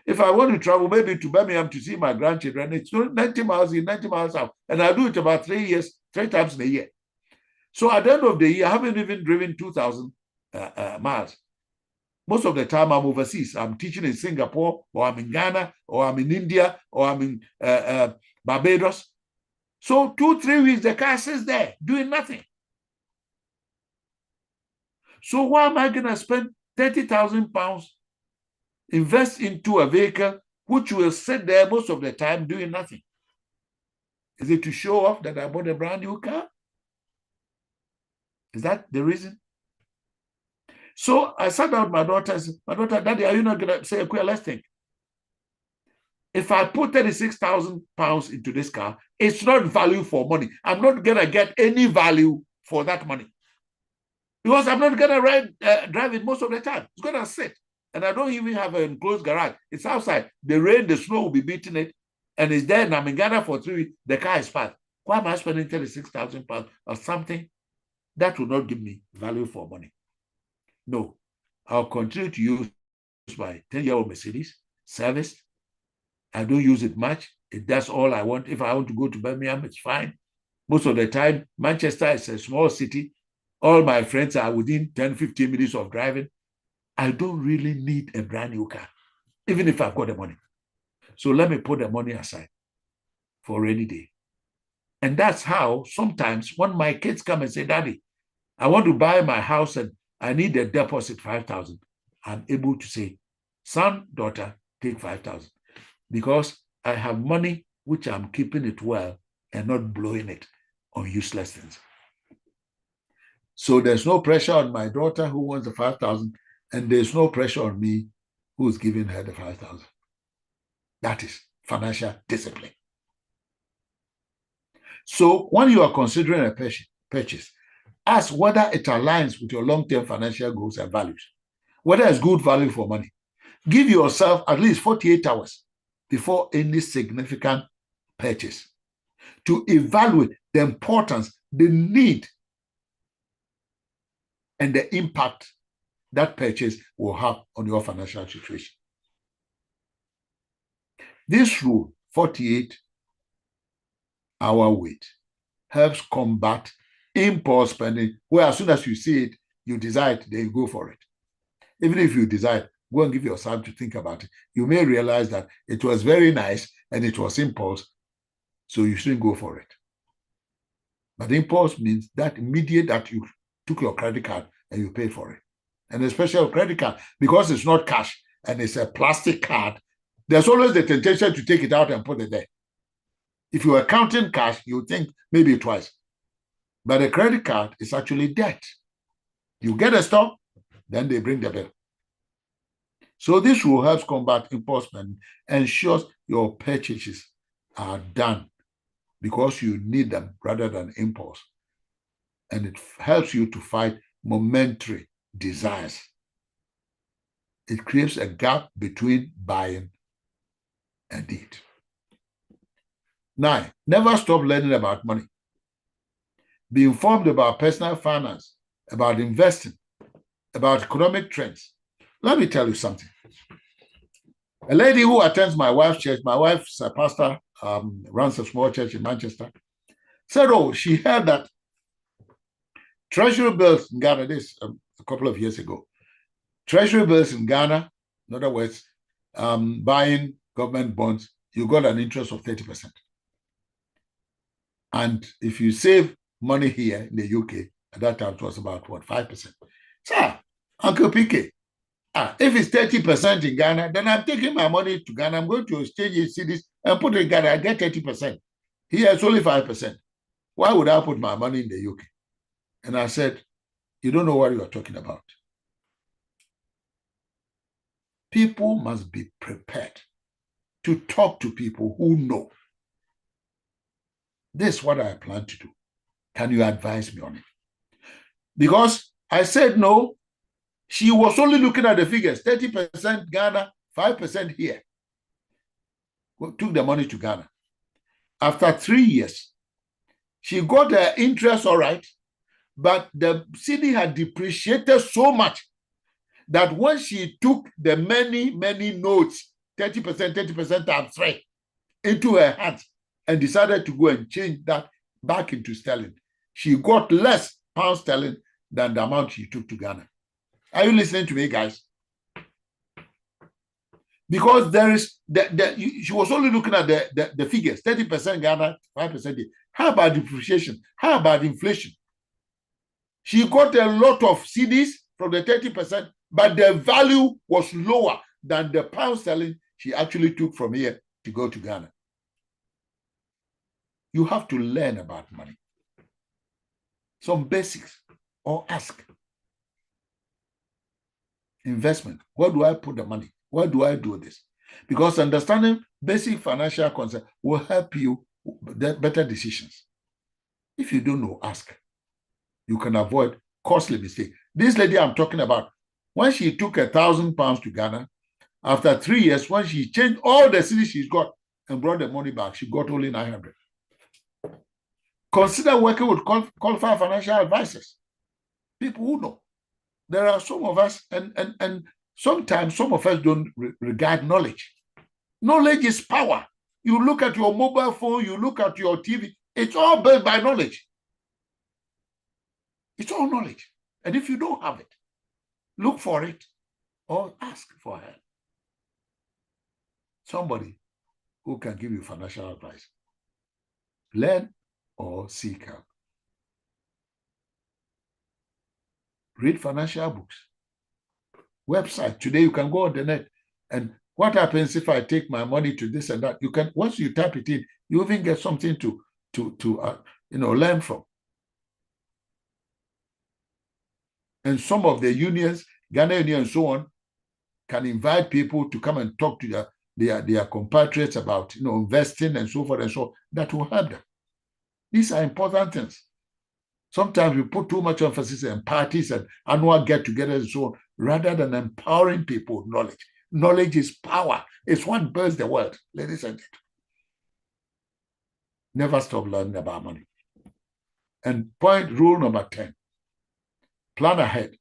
S1: If I want to travel maybe to Birmingham to see my grandchildren, it's 90 miles in, 90 miles out. And I do it about 3 times in a year. So at the end of the year, I haven't even driven 2,000 miles. Most of the time I'm overseas. I'm teaching in Singapore, or I'm in Ghana, or I'm in India, or I'm in Barbados. So 2-3 weeks, the car sits there doing nothing. So why am I going to spend £30,000, invest into a vehicle which will sit there most of the time doing nothing? Is it to show off that I bought a brand new car? Is that the reason? So I sat down with my daughter and said, my daughter, Daddy, are you not going to say, okay, let's think. If I put £36,000 into this car, it's not value for money. I'm not going to get any value for that money. Because I'm not going to drive it most of the time. It's going to sit. And I don't even have an enclosed garage. It's outside. The rain, the snow will be beating it. and it's there and I'm in Ghana for 3 weeks, the car is parked. Why am I spending 36,000 pounds or something that will not give me value for money? No, I'll continue to use my 10-year-old Mercedes, serviced. I don't use it much. It does all I want. If I want to go to Birmingham, it's fine. Most of the time, Manchester is a small city. All my friends are within 10, 15 minutes of driving. I don't really need a brand new car, even if I've got the money. So let me put the money aside for a rainy day. And that's how sometimes when my kids come and say, Daddy, I want to buy my house and I need a deposit 5,000. I'm able to say, son, daughter, take 5,000 because I have money which I'm keeping it well and not blowing it on useless things. So there's no pressure on my daughter who wants the 5,000, and there's no pressure on me who's giving her the 5,000. That is financial discipline. So when you are considering a purchase, ask whether it aligns with your long-term financial goals and values, whether it's good value for money. Give yourself at least 48 hours before any significant purchase to evaluate the importance, the need, and the impact that purchase will have on your financial situation. This rule, 48-hour wait, helps combat impulse spending, where as soon as you see it, you decide, then you go for it. Even if you decide, go and give yourself time to think about it. You may realize that it was very nice and it was impulse, so you shouldn't go for it. But impulse means that immediate that you took your credit card and you pay for it. And especially a credit card, because it's not cash and it's a plastic card, there's always the temptation to take it out and put it there. If you are counting cash, you think maybe twice. But a credit card is actually debt. You get a stock, then they bring the bill. So this rule helps combat impulse spending, ensures your purchases are done because you need them rather than impulse. And it helps you to fight momentary desires. It creates a gap between buying and need. 9, never stop learning about money. Be informed about personal finance, about investing, about economic trends. Let me tell you something. A lady who attends my wife's church, my wife's a pastor, runs a small church in Manchester, said, oh, she heard that treasury bills in Ghana, this a couple of years ago, treasury bills in Ghana, in other words, buying government bonds, you got an interest of 30%. And if you save money here in the UK, at that time it was about, what, 5%. Sir, Uncle PK, if it's 30% in Ghana, then I'm taking my money to Ghana. I'm going to exchange it, cities, and put it in Ghana. I get 30%. Here it's only 5%. Why would I put my money in the UK? And I said, you don't know what you are talking about. People must be prepared to talk to people who know. This is what I plan to do. Can you advise me on it? Because I said no. She was only looking at the figures, 30% Ghana, 5% here. Took the money to Ghana. After 3 years, she got her interest all right, but the cedi had depreciated so much that when she took the many, many notes, 30% times 3, into her hands and decided to go and change that back into sterling, she got less pound sterling than the amount she took to Ghana. Are you listening to me, guys? Because there is, she was only looking at the figures, 30% Ghana, 5% here. How about depreciation? How about inflation? She got a lot of cedis from the 30%, but the value was lower than the pound sterling she actually took from here to go to Ghana. You have to learn about money. Some basics, or ask. Investment. Where do I put the money? Why do I do this? Because understanding basic financial concepts will help you get better decisions. If you don't know, ask. You can avoid costly mistakes. This lady I'm talking about, when she took £1,000 to Ghana, after 3 years, when she changed all the cedis she's got and brought the money back. She got only 900. Consider working with qualified financial advisors, people who know. There are some of us, and sometimes some of us don't regard knowledge. Knowledge is power. You look at your mobile phone, you look at your TV, it's all built by knowledge. It's all knowledge. And if you don't have it, look for it or ask for help. Somebody who can give you financial advice. Learn or seek help. Read financial books. Website. Today you can go on the net. And what happens if I take my money to this and that? You can, once you tap it in, you even get something to learn from. And some of the unions, Ghana Union and so on, can invite people to come and talk to their compatriots about investing and so forth and so on. That will help them. These are important things. Sometimes we put too much emphasis on parties and annual get-together and so on, rather than empowering people with knowledge. Knowledge is power. It's what builds the world, ladies and gentlemen. Never stop learning about money. And rule number 10, plan ahead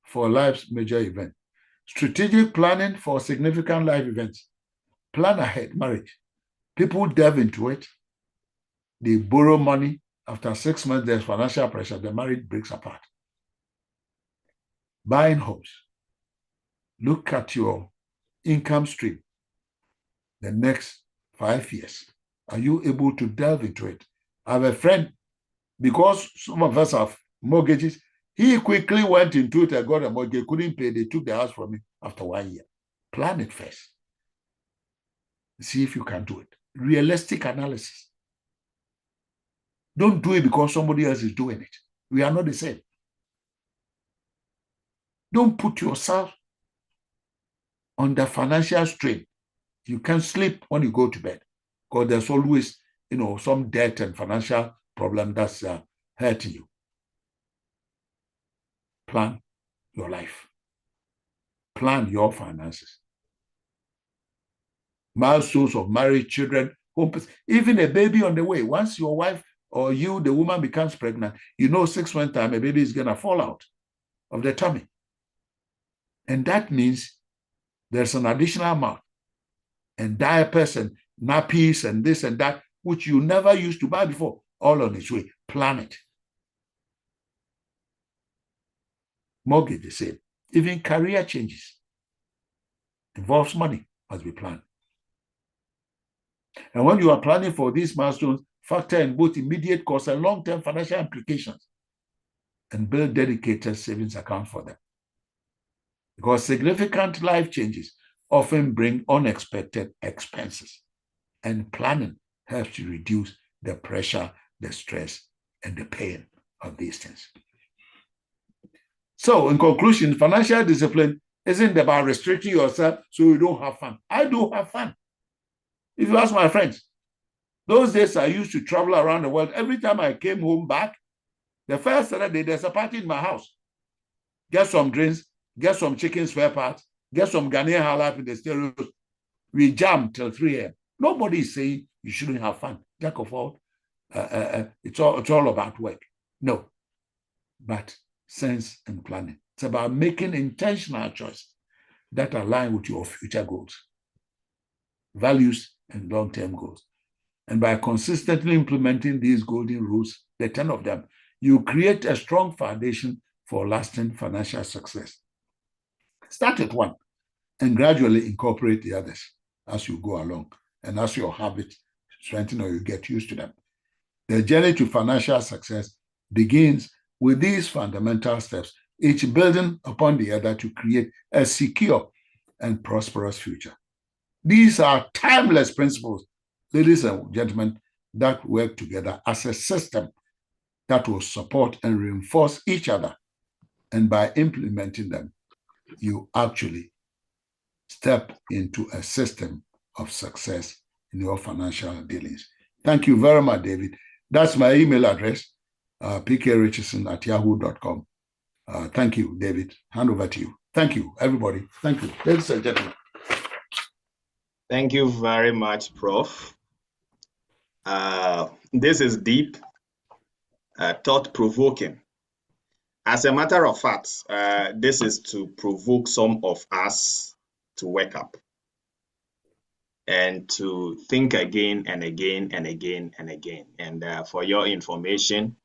S1: for life's major event. Strategic planning for significant life events. Plan ahead, marriage. People delve into it. They borrow money. After 6 months, there's financial pressure. The marriage breaks apart. Buying homes. Look at your income stream the next 5 years. Are you able to delve into it? I have a friend, because some of us have mortgages, he quickly went into it and got a mortgage, couldn't pay. They took the house from him after 1 year. Plan it first. See if you can do it. Realistic analysis. Don't do it because somebody else is doing it. We are not the same. Don't put yourself under financial strain. You can't sleep when you go to bed because there's always, some debt and financial problem that's hurting you. Plan your life. Plan your finances. Milestones of marriage, children, homes, even a baby on the way. Once your wife or you, the woman, becomes pregnant, 6 months time, a baby is going to fall out of the tummy. And that means there's an additional amount. And diapers and nappies and this and that, which you never used to buy before, all on its way. Plan it. Mortgage, the same. Even career changes. Involves money, must be planned. And when you are planning for these milestones, factor in both immediate costs and long-term financial implications and build dedicated savings accounts for them. Because significant life changes often bring unexpected expenses, and planning helps to reduce the pressure, the stress, and the pain of these things. So, in conclusion, financial discipline isn't about restricting yourself so you don't have fun. I do have fun. If you ask my friends, those days I used to travel around the world. Every time I came home back, the first Saturday, there's a party in my house. Get some drinks, get some chicken spare parts, get some Ghanaian halal in the stereos. We jam till 3 a.m. Nobody is saying you shouldn't have fun. Jack of all, it's all about work. No, but sense and planning. It's about making intentional choices that align with your future goals, values, and long-term goals. And by consistently implementing these golden rules, the 10 of them, you create a strong foundation for lasting financial success. Start at one and gradually incorporate the others as you go along and as your habits strengthen or you get used to them. The journey to financial success begins with these fundamental steps, each building upon the other to create a secure and prosperous future. These are timeless principles, ladies and gentlemen, that work together as a system that will support and reinforce each other. And by implementing them, you actually step into a system of success in your financial dealings. Thank you very much, David. That's my email address, pkricharson@yahoo.com. Thank you, David. Hand over to you. Thank you, everybody. Thank you, ladies and gentlemen.
S2: Thank you very much, Prof. This is deep, thought-provoking. As a matter of fact, this is to provoke some of us to wake up and to think again and again and again and again. And for your information,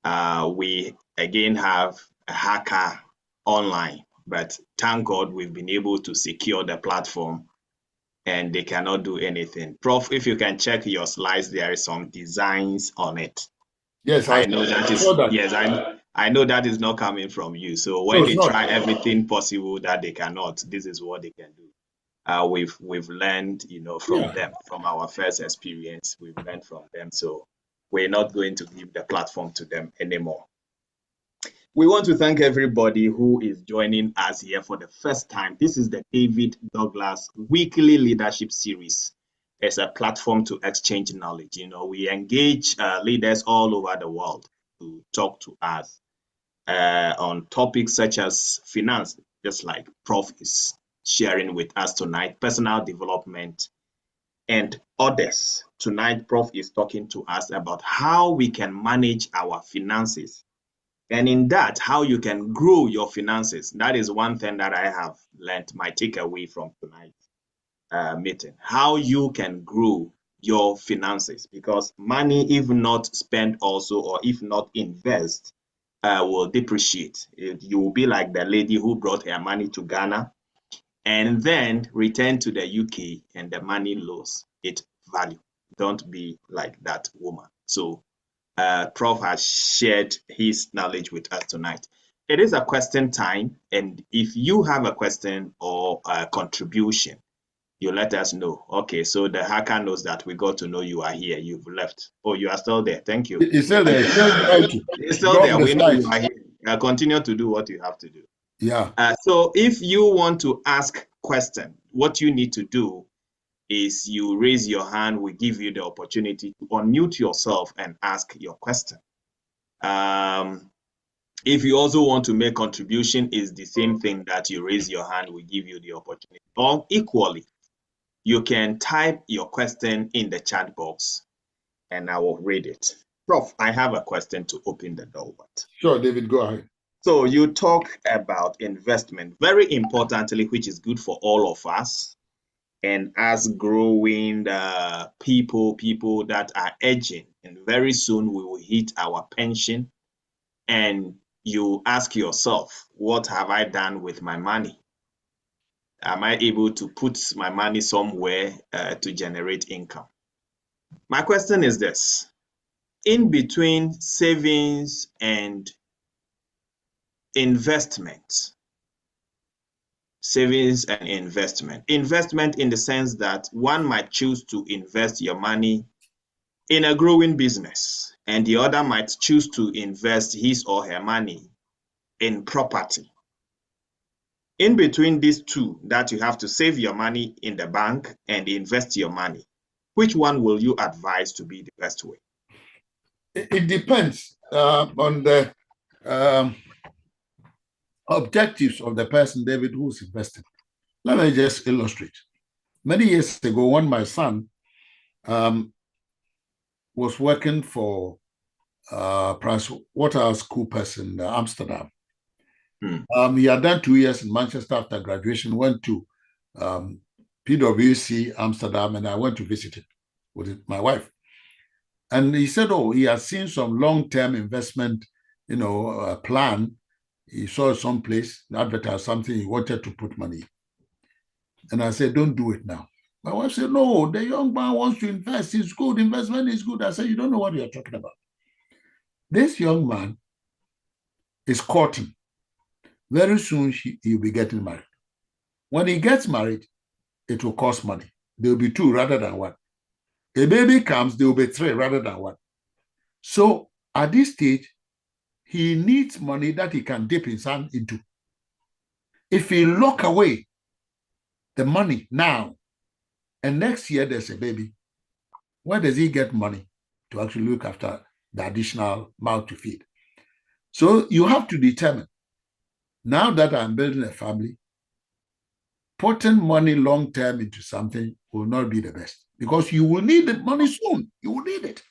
S2: we again have a hacker online, but thank God we've been able to secure the platform and they cannot do anything. Prof, if you can check your slides, there is some designs on it.
S1: Yes,
S2: I know that is yes, I know that is not coming from you. So when they try everything possible that they cannot, this is what they can do. We've learned, from them, from our first experience. We've learned from them. So we're not going to give the platform to them anymore. We want to thank everybody who is joining us here for the first time. This is the David Ddouglas Weekly Leadership Series. It's a platform to exchange knowledge. We engage leaders all over the world to talk to us on topics such as finance, just like Prof is sharing with us tonight, personal development, and others. Tonight, Prof is talking to us about how we can manage our finances. And in that, how you can grow your finances. That is one thing that I have learned, my takeaway from tonight's meeting. How you can grow your finances. Because money, if not spent also, or if not invest, will depreciate. You will be like the lady who brought her money to Ghana and then returned to the UK and the money lost its value. Don't be like that woman. So Prof has shared his knowledge with us tonight. It is a question time, and if you have a question or a contribution, you let us know. Okay, so the hacker knows that we got to know you are here. You've left. Oh, you are still there. Thank you.
S1: It's still there.
S2: It's still there. We know you are here. Continue to do what you have to do.
S1: Yeah.
S2: So if you want to ask question, what you need to do is you raise your hand. We give you the opportunity to unmute yourself and ask your question. If you also want to make contribution, is the same thing that you raise your hand, we give you the opportunity. Or equally, you can type your question in the chat box and I will read it. Prof, I have a question to open the door with.
S1: Sure, David, go ahead.
S2: So you talk about investment, very importantly, which is good for all of us. And as growing people that are aging, and very soon we will hit our pension. And you ask yourself, what have I done with my money? Am I able to put my money somewhere to generate income? My question is this: in between savings and investment, investment in the sense that one might choose to invest your money in a growing business, and the other might choose to invest his or her money in property. In between these two, that you have to save your money in the bank and invest your money, which one will you advise to be the best way?
S1: It depends on the objectives of the person, David, who's investing. Let me just illustrate. Many years ago, when my son was working for PricewaterhouseCoopers in Amsterdam. He had done 2 years in Manchester after graduation, went to PwC Amsterdam, and I went to visit him with my wife. And he said, oh, he has seen some long-term investment, plan. He saw someplace, advertised something, he wanted to put money. And I said, don't do it now. My wife said, no, the young man wants to invest. It's good. Investment is good. I said, you don't know what you're talking about. This young man is courting. Very soon, he'll be getting married. When he gets married, it will cost money. There will be 2 rather than 1. A baby comes, there will be 3 rather than 1. So at this stage, he needs money that he can dip his hand into. If he lock away the money now, and next year there's a baby, where does he get money to actually look after the additional mouth to feed? So you have to determine, now that I'm building a family, putting money long-term into something will not be the best because you will need the money soon. You will need it.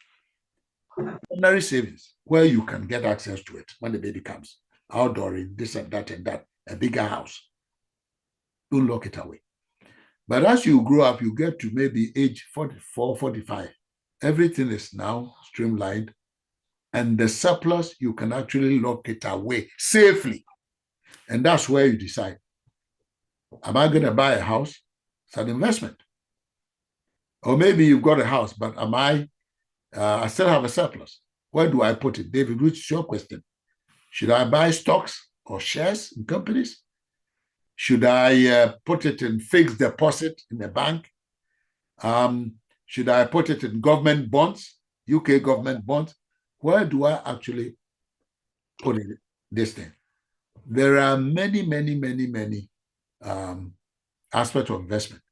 S1: Ordinary savings, where you can get access to it when the baby comes, outdoor in this and that, a bigger house. Don't lock it away. But as you grow up, you get to maybe age 44, 45. Everything is now streamlined. And the surplus, you can actually lock it away safely. And that's where you decide, am I going to buy a house? It's an investment. Or maybe you've got a house, but I still have a surplus. Where do I put it? David, which is your question. Should I buy stocks or shares in companies? Should I put it in fixed deposit in a bank? Should I put it in government bonds, UK government bonds? Where do I actually put it, this thing? There are many aspects of investment.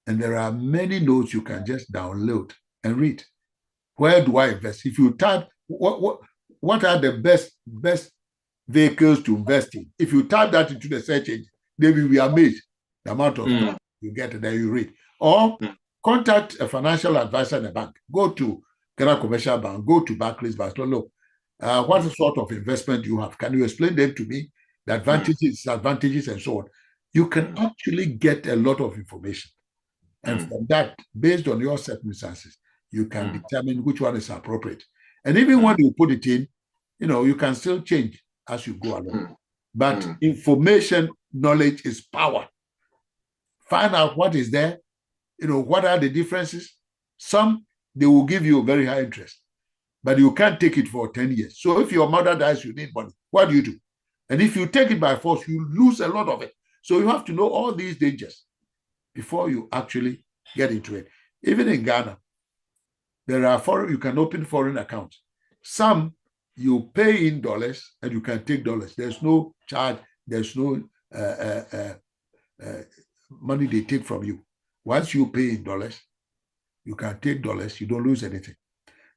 S1: And there are many notes you can just download and read. Where do I invest? If you type, what are the best vehicles to invest in? If you type that into the search engine, they will be amazed the amount of stuff you get and then you read. Or contact a financial advisor in a bank. Go to Ghana Commercial Bank, go to Barclays Bank. Look, what sort of investment do you have? Can you explain them to me? The advantages, disadvantages, and so on. You can actually get a lot of information. And from that, based on your circumstances, you can determine which one is appropriate. And even when you put it in, you can still change as you go along. But information, knowledge is power. Find out what is there. What are the differences? Some, they will give you a very high interest, but you can't take it for 10 years. So if your mother dies, you need money. What do? And if you take it by force, you lose a lot of it. So you have to know all these dangers before you actually get into it. Even in Ghana, you can open foreign accounts. Some you pay in dollars and you can take dollars. There's no charge. There's no money they take from you. Once you pay in dollars, you can take dollars. You don't lose anything.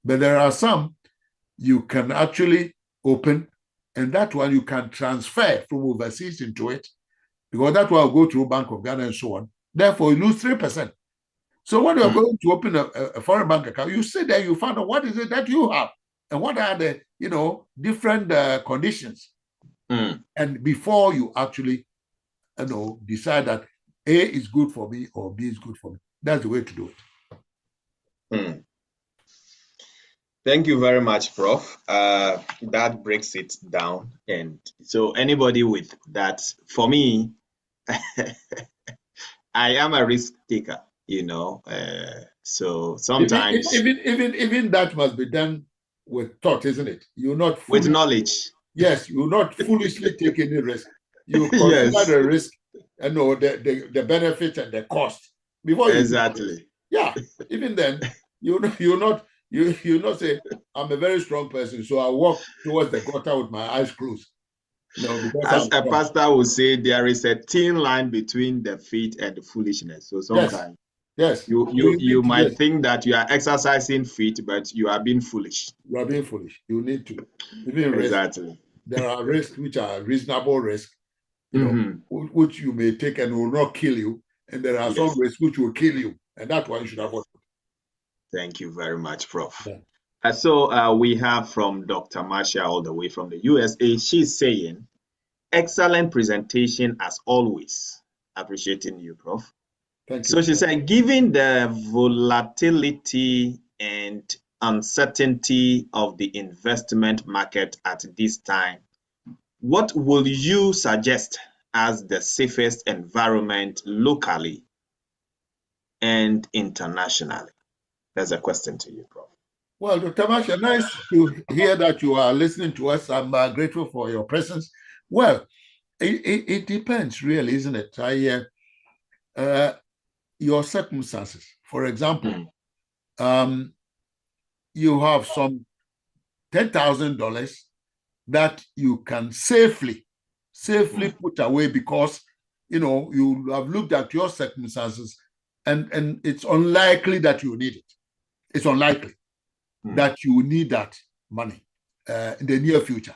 S1: But there are some you can actually open, and that one you can transfer from overseas into it, because that one will go through Bank of Ghana and so on. Therefore, you lose 3%. So when you're going to open a foreign bank account, you sit there, you find out what is it that you have and what are the different conditions. And before you actually decide that A is good for me or B is good for me, that's the way to do it.
S2: Thank you very much, Prof. That breaks it down. And so anybody with that, for me, I am a risk taker. So sometimes
S1: even that must be done with thought, isn't it? You're not
S2: with knowledge.
S1: Yes, you're not foolishly taking any risk. You consider the risk and the benefit and the cost before you
S2: exactly.
S1: Yeah, even then you're not say I'm a very strong person, so I walk towards the gutter with my eyes closed.
S2: As a pastor would say, there is a thin line between the faith and the foolishness. So sometimes you might think that you are exercising faith, but you are being foolish.
S1: You are being foolish. You need to even
S2: exactly.
S1: There are risks which are reasonable risks, which you may take and will not kill you, and there are some risks which will kill you, and that's why you should avoid.
S2: Thank you very much, Prof. Yeah. So we have from Dr. Marcia all the way from the USA. She's saying, excellent presentation as always. Appreciating you, Prof.
S1: Thank you.
S2: So she said, given the volatility and uncertainty of the investment market at this time, what will you suggest as the safest environment locally and internationally? There's a question to you, Prof.
S1: Well, Dr. Marcia, nice to hear that you are listening to us. I'm grateful for your presence. Well, it depends, really, isn't it? Your circumstances. For example, you have some $10,000 that you can safely put away because you have looked at your circumstances and it's unlikely that you need it. It's unlikely that you need that money in the near future.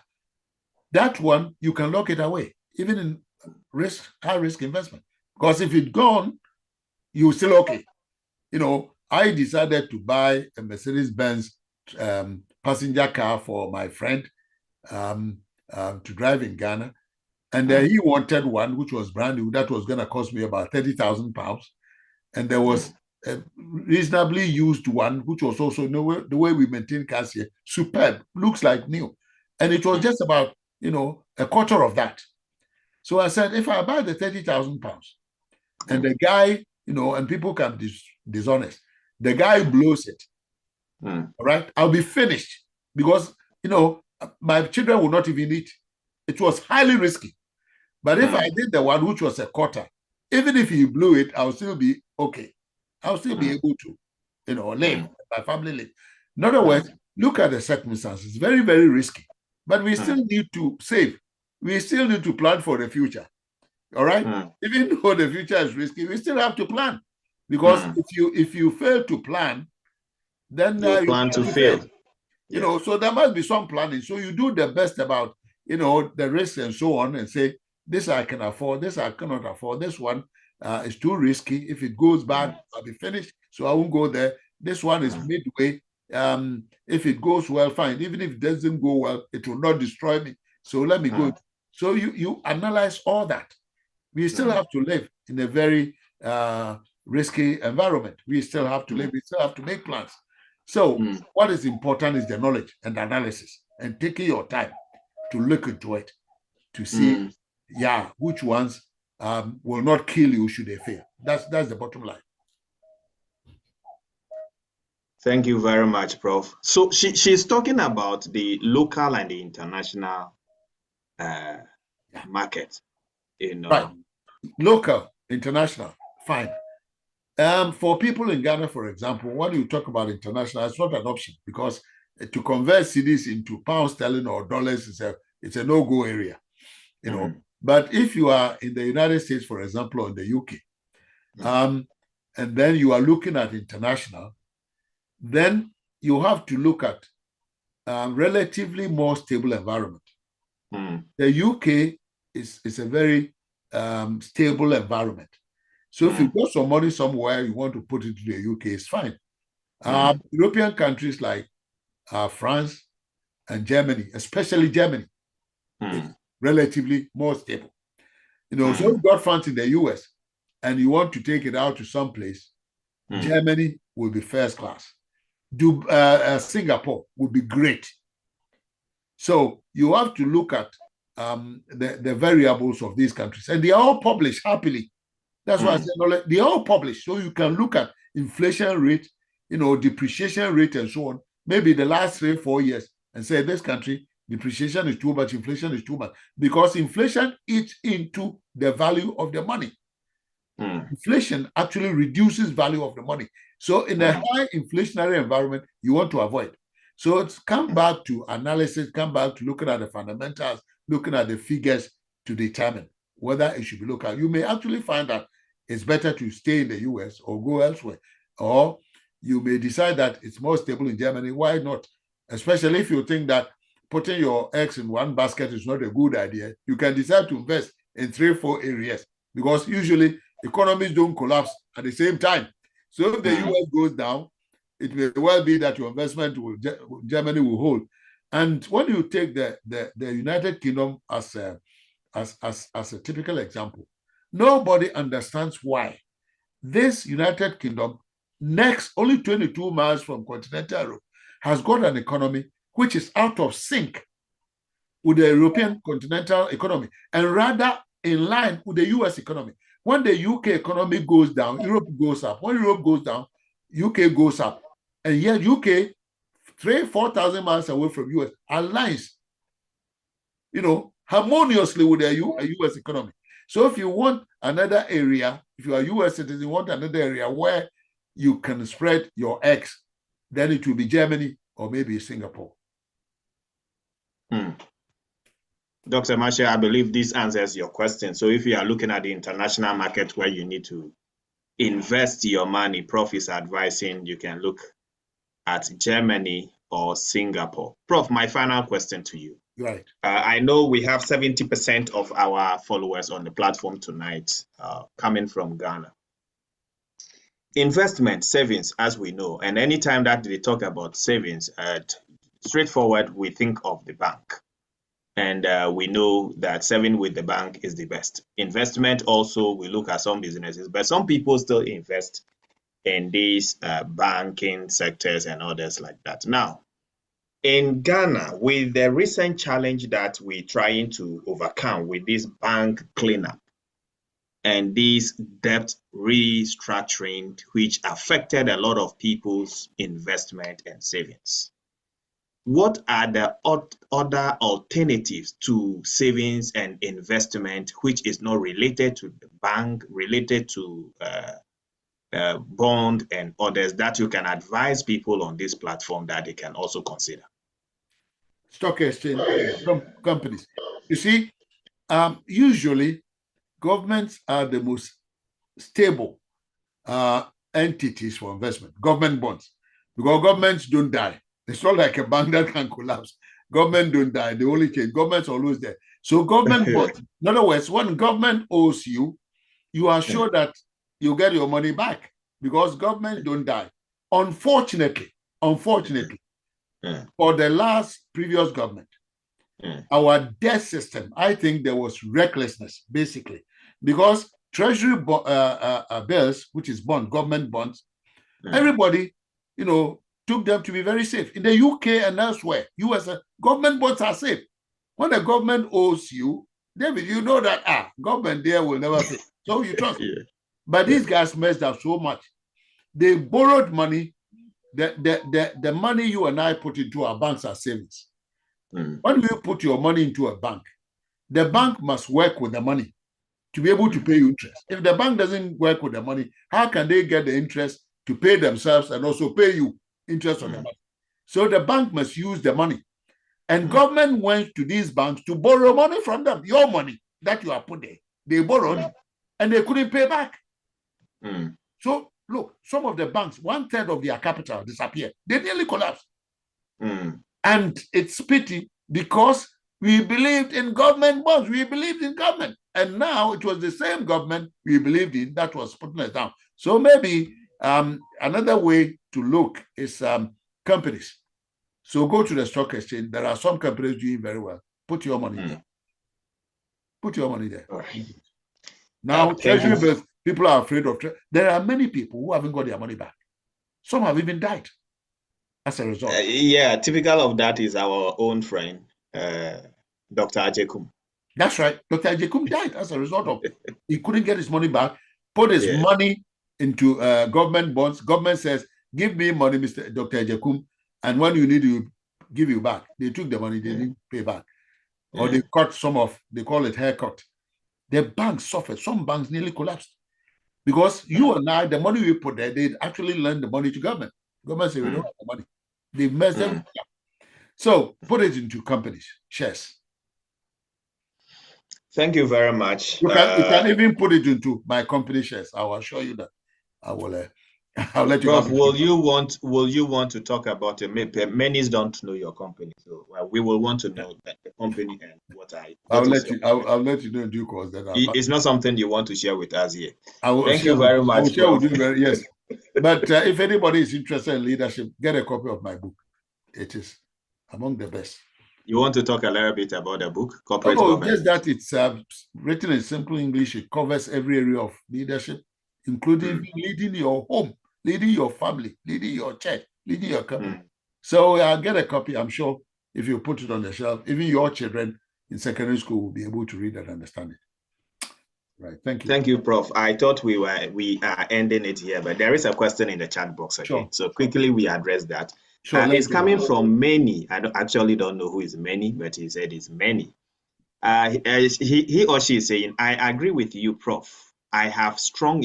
S1: That one, you can lock it away, even in high risk investment. Because if it's gone, you're still okay. I decided to buy a Mercedes-Benz passenger car for my friend to drive in Ghana. And he wanted one, which was brand new, that was going to cost me about 30,000 pounds. And there was a reasonably used one, which was also the way we maintain cars here, superb, looks like new. And it was just about, a quarter of that. So I said, if I buy the 30,000 pounds and the guy, and people can be dishonest, the guy blows it, all right, I'll be finished because, my children will not even eat. It was highly risky. But if I did the one which was a quarter, even if he blew it, I'll still be okay. I'll still be able to, live, my family live. In other words, look at the circumstances. Very, very risky. But we still need to save. We still need to plan for the future. All right? Even though the future is risky, we still have to plan. Because if you fail to plan, then
S2: you plan to fail.
S1: So there must be some planning. So you do the best about, the risks and so on, and say, this I can afford, this I cannot afford, this one is too risky. If it goes bad, I'll be finished, so I won't go there. This one is midway. If it goes well, fine. Even if it doesn't go well, it will not destroy me. So let me go. So you analyze all that. We still have to live in a very risky environment. We still have to live. We still have to make plans. So what is important is the knowledge and the analysis and taking your time to look into it to see, which ones will not kill you should they fail. That's the bottom line.
S2: Thank you very much, Prof. So she's talking about the local and the international market.
S1: Right. Local, international, fine. For people in Ghana, for example, when you talk about international, it's not an option because to convert cedis into pounds sterling or dollars it's a no-go area. But if you are in the United States, for example, or in the UK, and then you are looking at international, then you have to look at relatively more stable environment. The UK is a very stable environment. So if you got some money somewhere, you want to put it to the UK, it's fine. European countries like France and Germany, especially Germany, is relatively more stable. So if you got funds in the US and you want to take it out to some place, Germany will be first class. Singapore would be great. So you have to look at the variables of these countries, and they are all published happily. That's why I said they are all published, so you can look at inflation rate, depreciation rate, and so on. Maybe the last 3-4 years, and say this country depreciation is too much, inflation is too much, because inflation eats into the value of the money. Inflation actually reduces value of the money. So in a high inflationary environment, you want to avoid. So it's come back to analysis, come back to looking at the fundamentals, looking at the figures to determine whether it should be local. You may actually find that it's better to stay in the US or go elsewhere. Or you may decide that it's more stable in Germany. Why not? Especially if you think that putting your eggs in one basket is not a good idea. You can decide to invest in 3-4 areas because usually economies don't collapse at the same time. So if the US goes down, it may well be that your investment Germany will hold. And when you take the United Kingdom as a typical example, nobody understands why this United Kingdom, next only 22 miles from continental Europe, has got an economy which is out of sync with the European continental economy and rather in line with the US economy. When the UK economy goes down, Europe goes up. When Europe goes down, UK goes up. And yet UK, 3,000-4,000 miles away from US, aligns, harmoniously with the US economy. So if you want another area, if you are a US citizen, you want another area where you can spread your eggs, then it will be Germany or maybe Singapore.
S2: Dr. Marshall, I believe this answers your question. So if you are looking at the international market where you need to invest your money, Prof is advising you can look at Germany or Singapore. Prof, my final question to you.
S1: Right.
S2: I know we have 70% of our followers on the platform tonight coming from Ghana. investment, savings, as we know, and anytime that they talk about savings, straightforward, we think of the bank. And we know that saving with the bank is the best. Investment also, we look at some businesses, but some people still invest in these banking sectors and others like that. Now, in Ghana, with the recent challenge that we're trying to overcome with this bank cleanup and this debt restructuring, which affected a lot of people's investment and savings, what are the other alternatives to savings and investment, which is not related to the bank, related to bond and others, that you can advise people on this platform that they can also consider?
S1: Stock exchange companies. You see, usually governments are the most stable entities for investment, government bonds, because governments don't die. It's not like a bank that can collapse. Government don't die. They only change. Government's always there. So government bonds, in other words, when government owes you, you are sure that you get your money back because government don't die. Unfortunately, for the last previous government, our debt system, I think there was recklessness, basically, because treasury bills, which is government bonds, everybody, took them to be very safe. In the UK and elsewhere, US, government bonds are safe. When the government owes you, David, you know that, government there will never fail. So you trust. But these guys messed up so much. They borrowed money. The money you and I put into our banks are savings. When you put your money into a bank, the bank must work with the money to be able to pay you interest. If the bank doesn't work with the money, how can they get the interest to pay themselves and also pay you interest on the money? So the bank must use the money. And government went to these banks to borrow money from them, your money that you are put there. They borrowed and they couldn't pay back. So look, some of the banks, 1/3 of their capital disappeared. They nearly collapsed. And it's pity because we believed in government bonds. We believed in government. And now it was the same government we believed in that was putting us down. So maybe another way to look is companies. So go to the stock exchange. There are some companies doing very well. Put your money there. Put your money there. Now, treasury bills, people are afraid of. There are many people who haven't got their money back. Some have even died as a result.
S2: Typical of that is our own friend, Dr. Ajekum.
S1: That's right. Dr. Ajekum died as a result of he couldn't get his money back, put his money into government bonds. Government says, give me money, Mr. Dr. Ajekum, and when you need to give you back. They took the money, they didn't pay back. Or they cut some off, they call it haircut. The banks suffered. Some banks nearly collapsed. Because you and I, the money we put there, they actually lend the money to government. Government say, we don't have the money. They've messed them up. So put it into companies, shares.
S2: Thank you very much.
S1: You can even put it into my company shares. I will show you that. I'll let you
S2: Prof, will you want to talk about it? Many don't know your company, so we will want to know the company and
S1: I'll let you know in due course.
S2: It's not something you want to share with us here.
S1: Thank you very much. I will share with you yes. But if anybody is interested in leadership, get a copy of my book. It is among the best.
S2: You want to talk a little bit about the book, Corporate Governance?
S1: Just that it's written in simple English. It covers every area of leadership, including leading your home, leading your family, leading your church, leading your company. So I'll get a copy. I'm sure if you put it on the shelf, even your children in secondary school will be able to read and understand it. Right. Thank you.
S2: Thank you, Prof. I thought we are ending it here, but there is a question in the chat box again. Sure. So quickly we address that. Sure, it's coming from Many. I actually don't know who is Many, but he said it's Many. He or she is saying, I agree with you, Prof. I have strong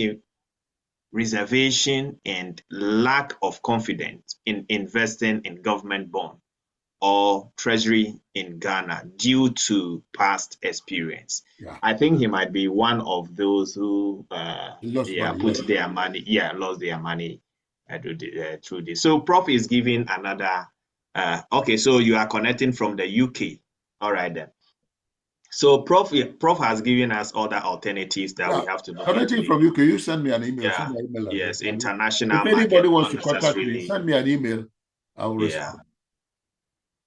S2: reservation and lack of confidence in investing in government bond or treasury in Ghana due to past experience. I think he might be one of those who lost their money through this. So Prof is giving another okay, so you are connecting from the UK. All right then. So Prof has given us other alternatives that we have to look
S1: Connecting
S2: into.
S1: from UK, you send me an email,
S2: Yeah.
S1: send me an email
S2: Yes.
S1: address.
S2: International
S1: If anybody
S2: market,
S1: wants
S2: not
S1: to contact me,
S2: necessarily.
S1: send me an email. I will
S2: Yeah.
S1: respond.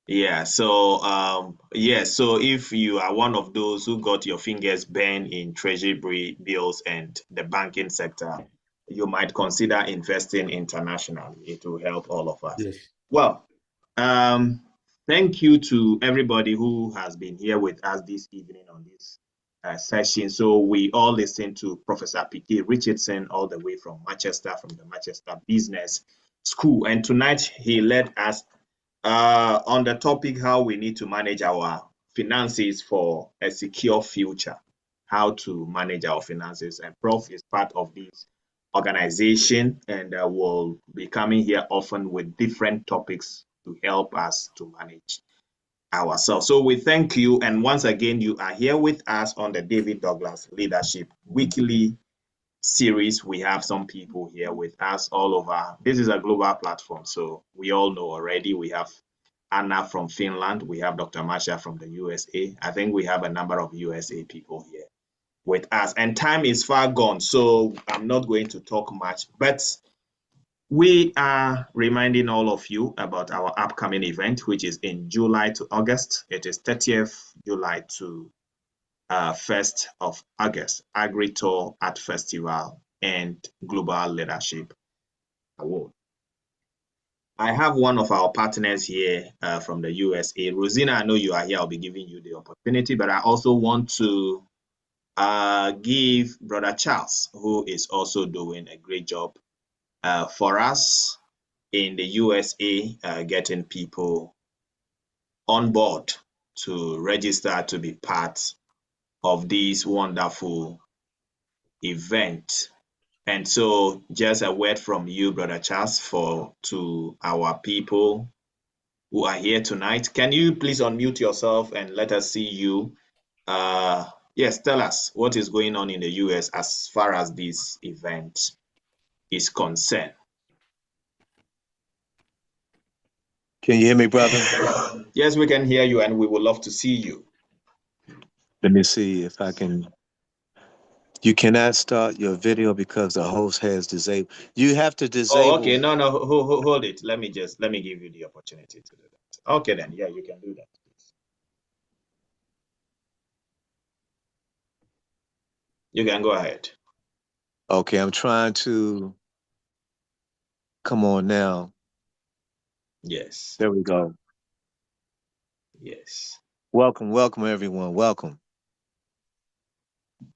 S2: Yeah, so yeah, so if you are one of those who got your fingers burned in treasury bills and the banking sector, you might consider investing internationally. It will help all of us.
S1: Yes.
S2: Well, um, thank you to everybody who has been here with us this evening on this session. So we all listened to Professor P.K. Richardson all the way from Manchester, from the Manchester Business School, and tonight he led us on the topic how we need to manage our finances for a secure future, how to manage our finances. And Prof is part of this organization and will be coming here often with different topics to help us to manage ourselves. So we thank you. And once again, you are here with us on the David Douglas Leadership Weekly series. We have some people here with us all over. This is a global platform, so we all know already. We have Anna from Finland. We have Dr. Masha from the USA. I think we have a number of USA people here with us. And time is far gone, so I'm not going to talk much, but we are reminding all of you about our upcoming event, which is in July to August. It is 30th July to 1st of August, Agri-Tour Art Festival and Global Leadership Award. I have one of our partners here from the USA. Rosina, I know you are here. I'll be giving you the opportunity, but I also want to give Brother Charles, who is also doing a great job for us in the USA, getting people on board to register to be part of this wonderful event. And so just a word from you, Brother Charles, to our people who are here tonight. Can you please unmute yourself and let us see you? Yes, tell us what is going on in the US as far as this event is concerned.
S3: Can you hear me, brother?
S2: Yes, we can hear you, and we would love to see you.
S3: Let me see if I can. You cannot start your video because the host has disabled. You have to
S2: Oh,
S3: disable.
S2: okay. No, hold it. Let me give you the opportunity to do that. Okay, then. Yeah, you can do that, please. You can go ahead.
S3: Okay, I'm trying to. Come on now.
S2: Yes.
S3: There we go.
S2: Yes.
S3: Welcome, everyone. Welcome.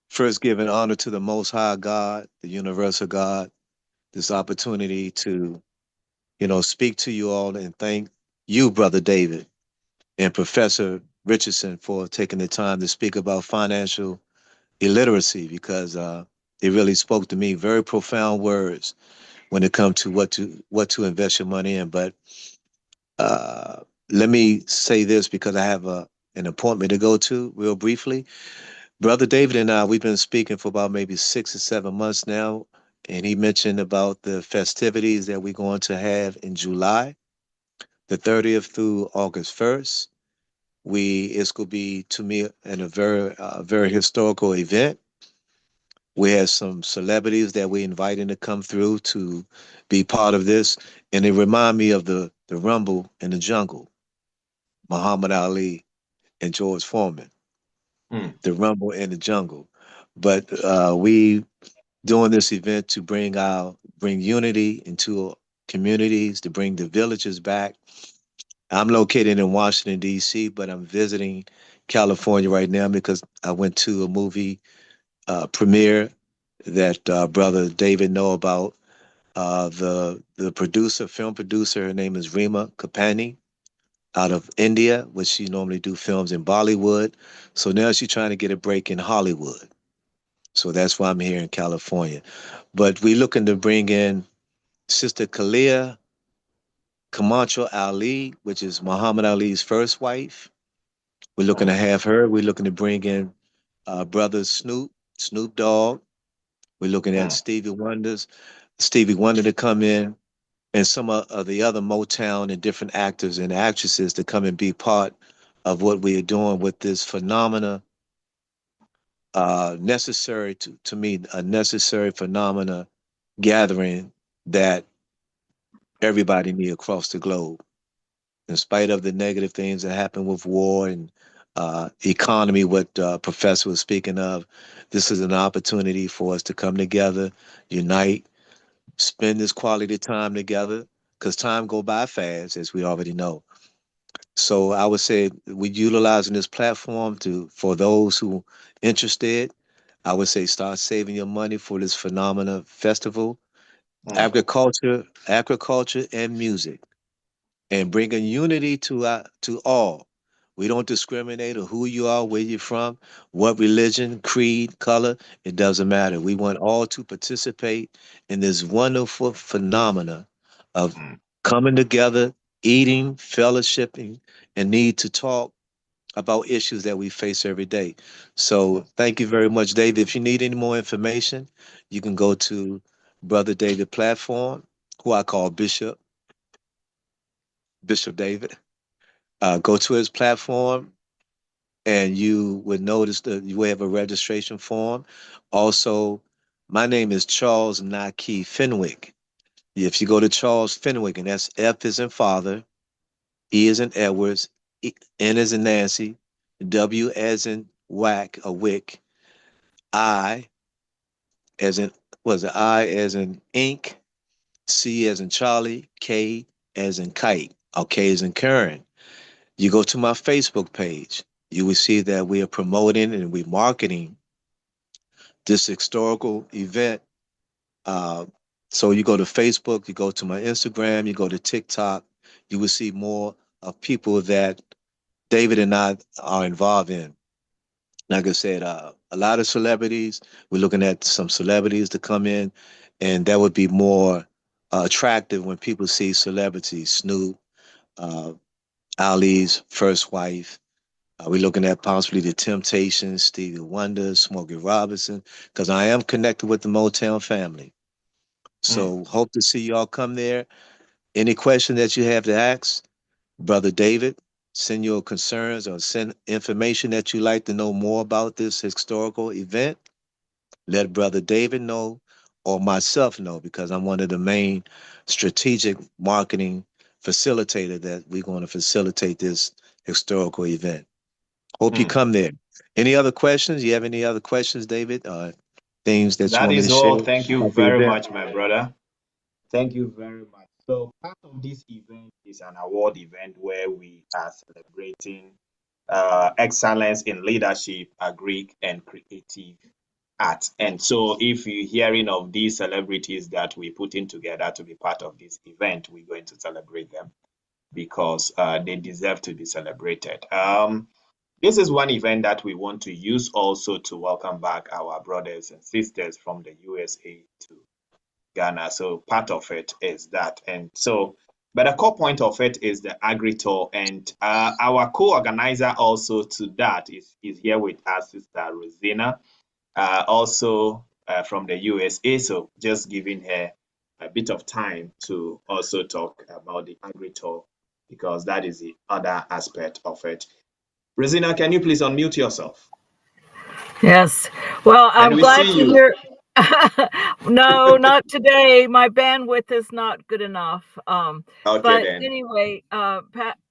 S3: First, giving honor to the Most High God, the Universal God, this opportunity to, speak to you all and thank you, Brother David and Professor Richardson for taking the time to speak about financial illiteracy because it really spoke to me very profound words when it comes to what to invest your money in. But uh, let me say this because I have an appointment to go to real briefly. Brother David and I, we've been speaking for about maybe 6 or 7 months now, and he mentioned about the festivities that we're going to have in July, the 30th through August 1st. It's going to be to me in a very historical event. We have some celebrities that we inviting to come through to be part of this, and they remind me of the Rumble in the Jungle, Muhammad Ali and George Foreman, the Rumble in the Jungle. But we doing this event to bring unity into communities, to bring the villages back. I'm located in Washington D.C., but I'm visiting California right now because I went to a movie premiere that brother David know about. The producer, film producer, her name is Rima Kapani out of India, which she normally do films in Bollywood. So now she's trying to get a break in Hollywood. So that's why I'm here in California. But we're looking to bring in Sister Kalia Camacho Ali, which is Muhammad Ali's first wife. We're looking to have her. We're looking to bring in brother Snoop Dogg. We're looking at Stevie Wonder to come in, and some of the other Motown and different actors and actresses to come and be part of what we are doing with this phenomena necessary to me, a necessary phenomena gathering that everybody need across the globe. In spite of the negative things that happen with war and economy, what Professor was speaking of, this is an opportunity for us to come together, unite, spend this quality time together, because time go by fast, as we already know. So I would say we utilizing this platform to for those who interested. I would say start saving your money for this phenomena festival, agriculture, and music, and bringing unity to all. We don't discriminate on who you are, where you're from, what religion, creed, color. It doesn't matter. We want all to participate in this wonderful phenomena of
S2: Mm.
S3: coming together, eating, fellowshipping, and need to talk about issues that we face every day. So thank you very much, David. If you need any more information, you can go to Brother David platform, who I call Bishop David. Go to his platform and you would notice that you have a registration form. Also, my name is Charles Naki Fenwick. If you go to Charles Fenwick, and that's F is in father, E is in Edwards, N is in Nancy, W as in whack, a wick, I as in, was it I as in ink, C as in Charlie, K as in kite, or K as in Karen. You go to my Facebook page, you will see that we are promoting and we're marketing this historical event. Uh, so you go to Facebook, you go to my Instagram, you go to TikTok, you will see more of people that David and I are involved in. Like I said, a lot of celebrities. We're looking at some celebrities to come in, and that would be more attractive when people see celebrities. Snoop, uh, Ali's first wife. We're looking at possibly the Temptations, Stevie Wonder, Smokey Robinson, because I am connected with the Motown family.
S2: Mm.
S3: So hope to see y'all come there. Any question that you have to ask, Brother David, send your concerns or send information that you like to know more about this historical event. Let Brother David know or myself know because I'm one of the main strategic marketing facilitator that we're going to facilitate this historical event. Hope you
S2: Mm.
S3: come there. Any other questions? You have any other questions, David? Things that you
S2: That
S3: want me to
S2: is
S3: share
S2: all. Thank you
S3: about the
S2: very
S3: event?
S2: much, my brother. Thank you very much. So, part of this event is an award event where we are celebrating excellence in leadership, agri, and creative art. And so, if you're hearing of these celebrities that we put in together to be part of this event, we're going to celebrate them because they deserve to be celebrated. This is one event that we want to use also to welcome back our brothers and sisters from the USA to Ghana. So part of it is that. And so, but the core point of it is the agri-tour. And our co-organizer also to that is here with us, Sister Rosina, also from the USA. So just giving her a bit of time to also talk about the agri-tour because that is the other aspect of it. Rosina, can you please unmute yourself?
S4: Yes. Well,
S2: Can
S4: I'm
S2: we
S4: glad
S2: see
S4: to
S2: you?
S4: hear. No, not today. My bandwidth is not good enough.
S2: Okay,
S4: But
S2: then.
S4: anyway,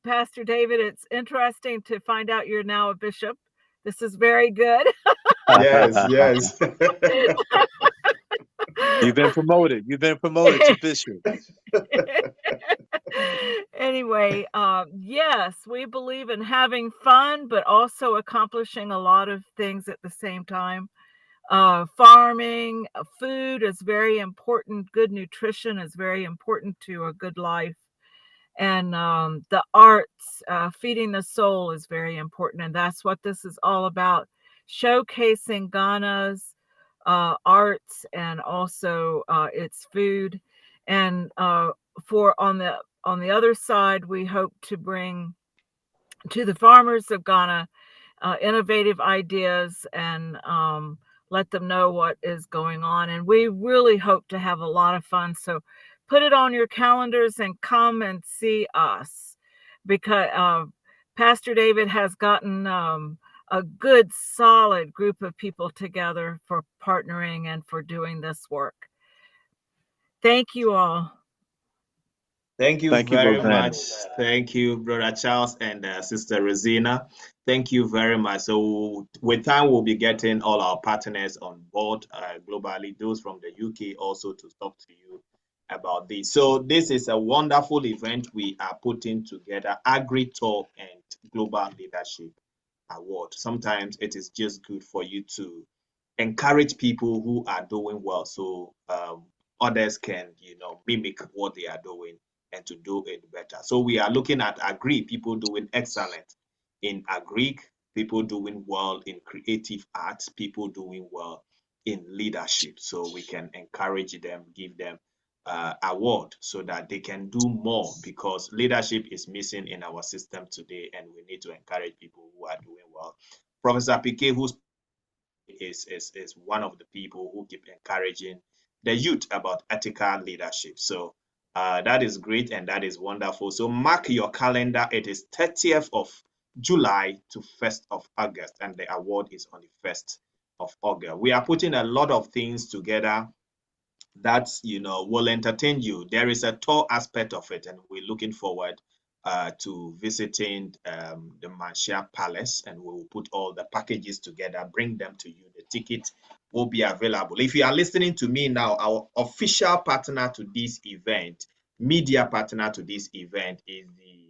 S4: Pastor David, it's interesting to find out you're now a bishop. This is very good.
S2: Yes, yes.
S3: You've been promoted. You've been promoted to bishop.
S4: Anyway, yes, we believe in having fun, but also accomplishing a lot of things at the same time. Farming, food is very important. Good nutrition is very important to a good life. And the arts, feeding the soul is very important. And that's what this is all about, showcasing Ghana's arts and also its food. And for on the other side, we hope to bring to the farmers of Ghana innovative ideas and let them know what is going on. And we really hope to have a lot of fun. So put it on your calendars and come and see us because Pastor David has gotten a good, solid group of people together for partnering and for doing this work. Thank you all.
S2: Thank you
S3: Thank you,
S2: very
S3: Rosanna.
S2: much. Thank you, Brother Charles and Sister Rosina. Thank you very much. So with time, we'll be getting all our partners on board globally, those from the UK also, to talk to you about this. So this is a wonderful event we are putting together, Agri-Talk and Global Leadership Award. Sometimes it is just good for you to encourage people who are doing well, so others can, mimic what they are doing and to do it better. So we are looking at agri, people doing excellent in agri, people doing well in creative arts, people doing well in leadership. So we can encourage them, give them award so that they can do more, because leadership is missing in our system today, and we need to encourage people who are doing well. Professor Piquet, who's is one of the people who keep encouraging the youth about ethical leadership. So that is great and that is wonderful. So mark your calendar. It is 30th of July to 1st of August, and the award is on the 1st of August. We are putting a lot of things together that will entertain you. There is a tour aspect of it, and we're looking forward to visiting the Mansia Palace, and we will put all the packages together, bring them to you. The ticket will be available. If you are listening to me now, our official partner to this event, media partner to this event, is the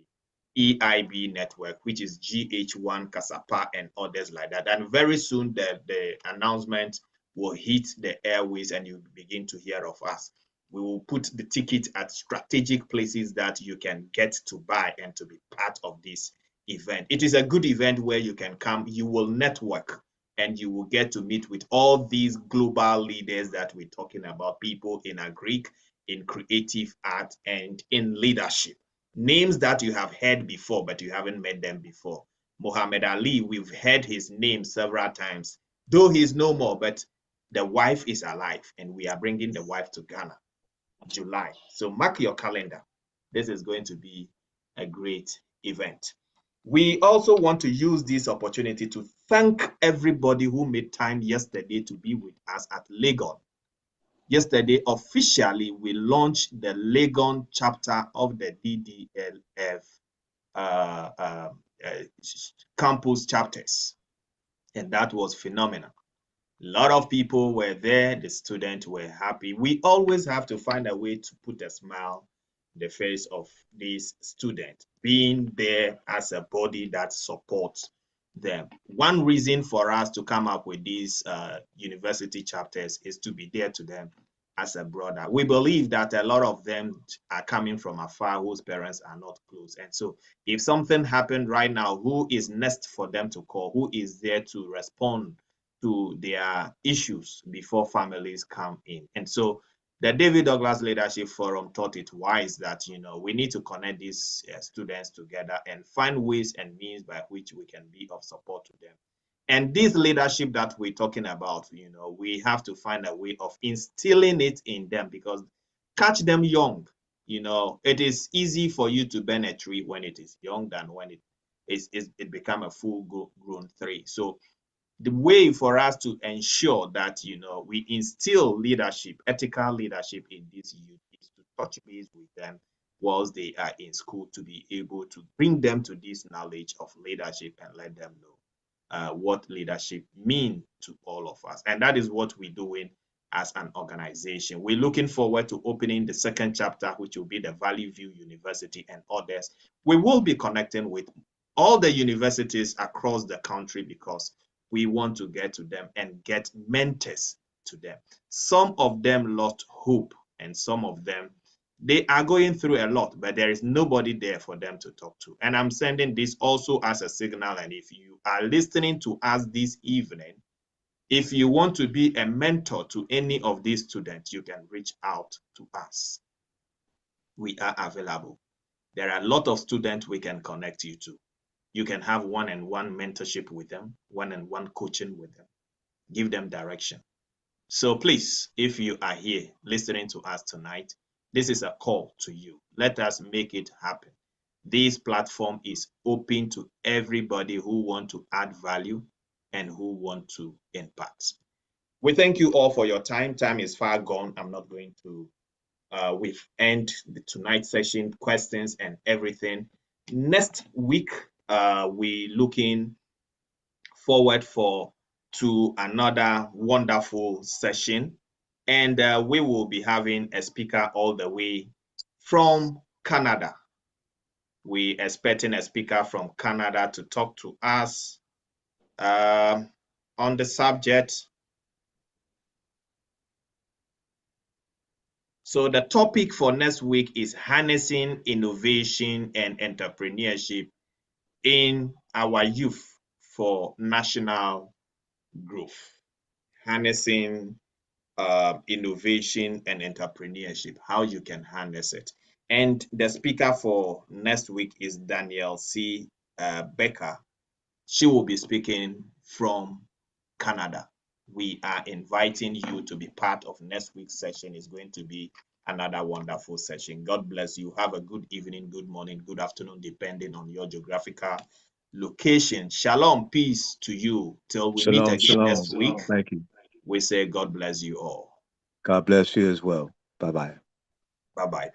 S2: EIB network, which is GH1, Kasapa, and others like that. And very soon the announcement will hit the airways and you begin to hear of us. We will put the ticket at strategic places that you can get to buy and to be part of this event. It is a good event where you can come, you will network, and you will get to meet with all these global leaders that we're talking about, people in agri, in creative art, and in leadership. Names that you have heard before, but you haven't met them before. Muhammad Ali, we've heard his name several times, though he's no more, but the wife is alive, and we are bringing the wife to Ghana, July. So mark your calendar. This is going to be a great event. We also want to use this opportunity to thank everybody who made time yesterday to be with us at Legon. Yesterday, officially, we launched the Legon chapter of the DDLF campus chapters, and that was phenomenal. A lot of people were there. The students were happy. We always have to find a way to put a smile on the face of these students, being there as a body that supports them. One reason for us to come up with these university chapters is to be there to them as a brother. We believe that a lot of them are coming from afar whose parents are not close. And so if something happened right now, who is next for them to call? Who is there to respond to their issues before families come in? And so the David Ddouglas Leadership Forum thought it wise that, we need to connect these students together and find ways and means by which we can be of support to them. And this leadership that we're talking about, we have to find a way of instilling it in them, because catch them young. It is easy for you to burn a tree when it is young than when it become a full-grown tree. So the way for us to ensure that we instill leadership, ethical leadership in this youth, is to touch base with them whilst they are in school, to be able to bring them to this knowledge of leadership and let them know what leadership means to all of us. And that is what we're doing as an organization. We're looking forward to opening the second chapter, which will be the Valley View University and others. We will be connecting with all the universities across the country, because we want to get to them and get mentors to them. Some of them lost hope, and some of them, they are going through a lot, but there is nobody there for them to talk to. And I'm sending this also as a signal. And if you are listening to us this evening, if you want to be a mentor to any of these students, you can reach out to us. We are available. There are a lot of students we can connect you to. You can have one-on-one mentorship with them, one-on-one coaching with them, give them direction. So please, if you are here listening to us tonight, this is a call to you. Let us make it happen. This platform is open to everybody who want to add value and who want to impact. We thank you all for your time. Time is far gone. I'm not going to, we've end the tonight's session, questions and everything. Next week, we looking forward to another wonderful session. And we will be having a speaker all the way from Canada. We expecting a speaker from Canada to talk to us on the subject. So the topic for next week is harnessing innovation and entrepreneurship in our youth for national growth. Harnessing innovation and entrepreneurship, how you can harness it. And the speaker for next week is Danielle C. Becker. She will be speaking from Canada. We are inviting you to be part of next week's session. It's going to be another wonderful session. God bless you. Have a good evening, good morning, good afternoon, depending on your geographical location. Shalom, peace to you. Till we meet again next week.
S3: Thank you.
S2: We say God bless you all.
S3: God bless you as well. Bye-bye.
S2: Bye-bye.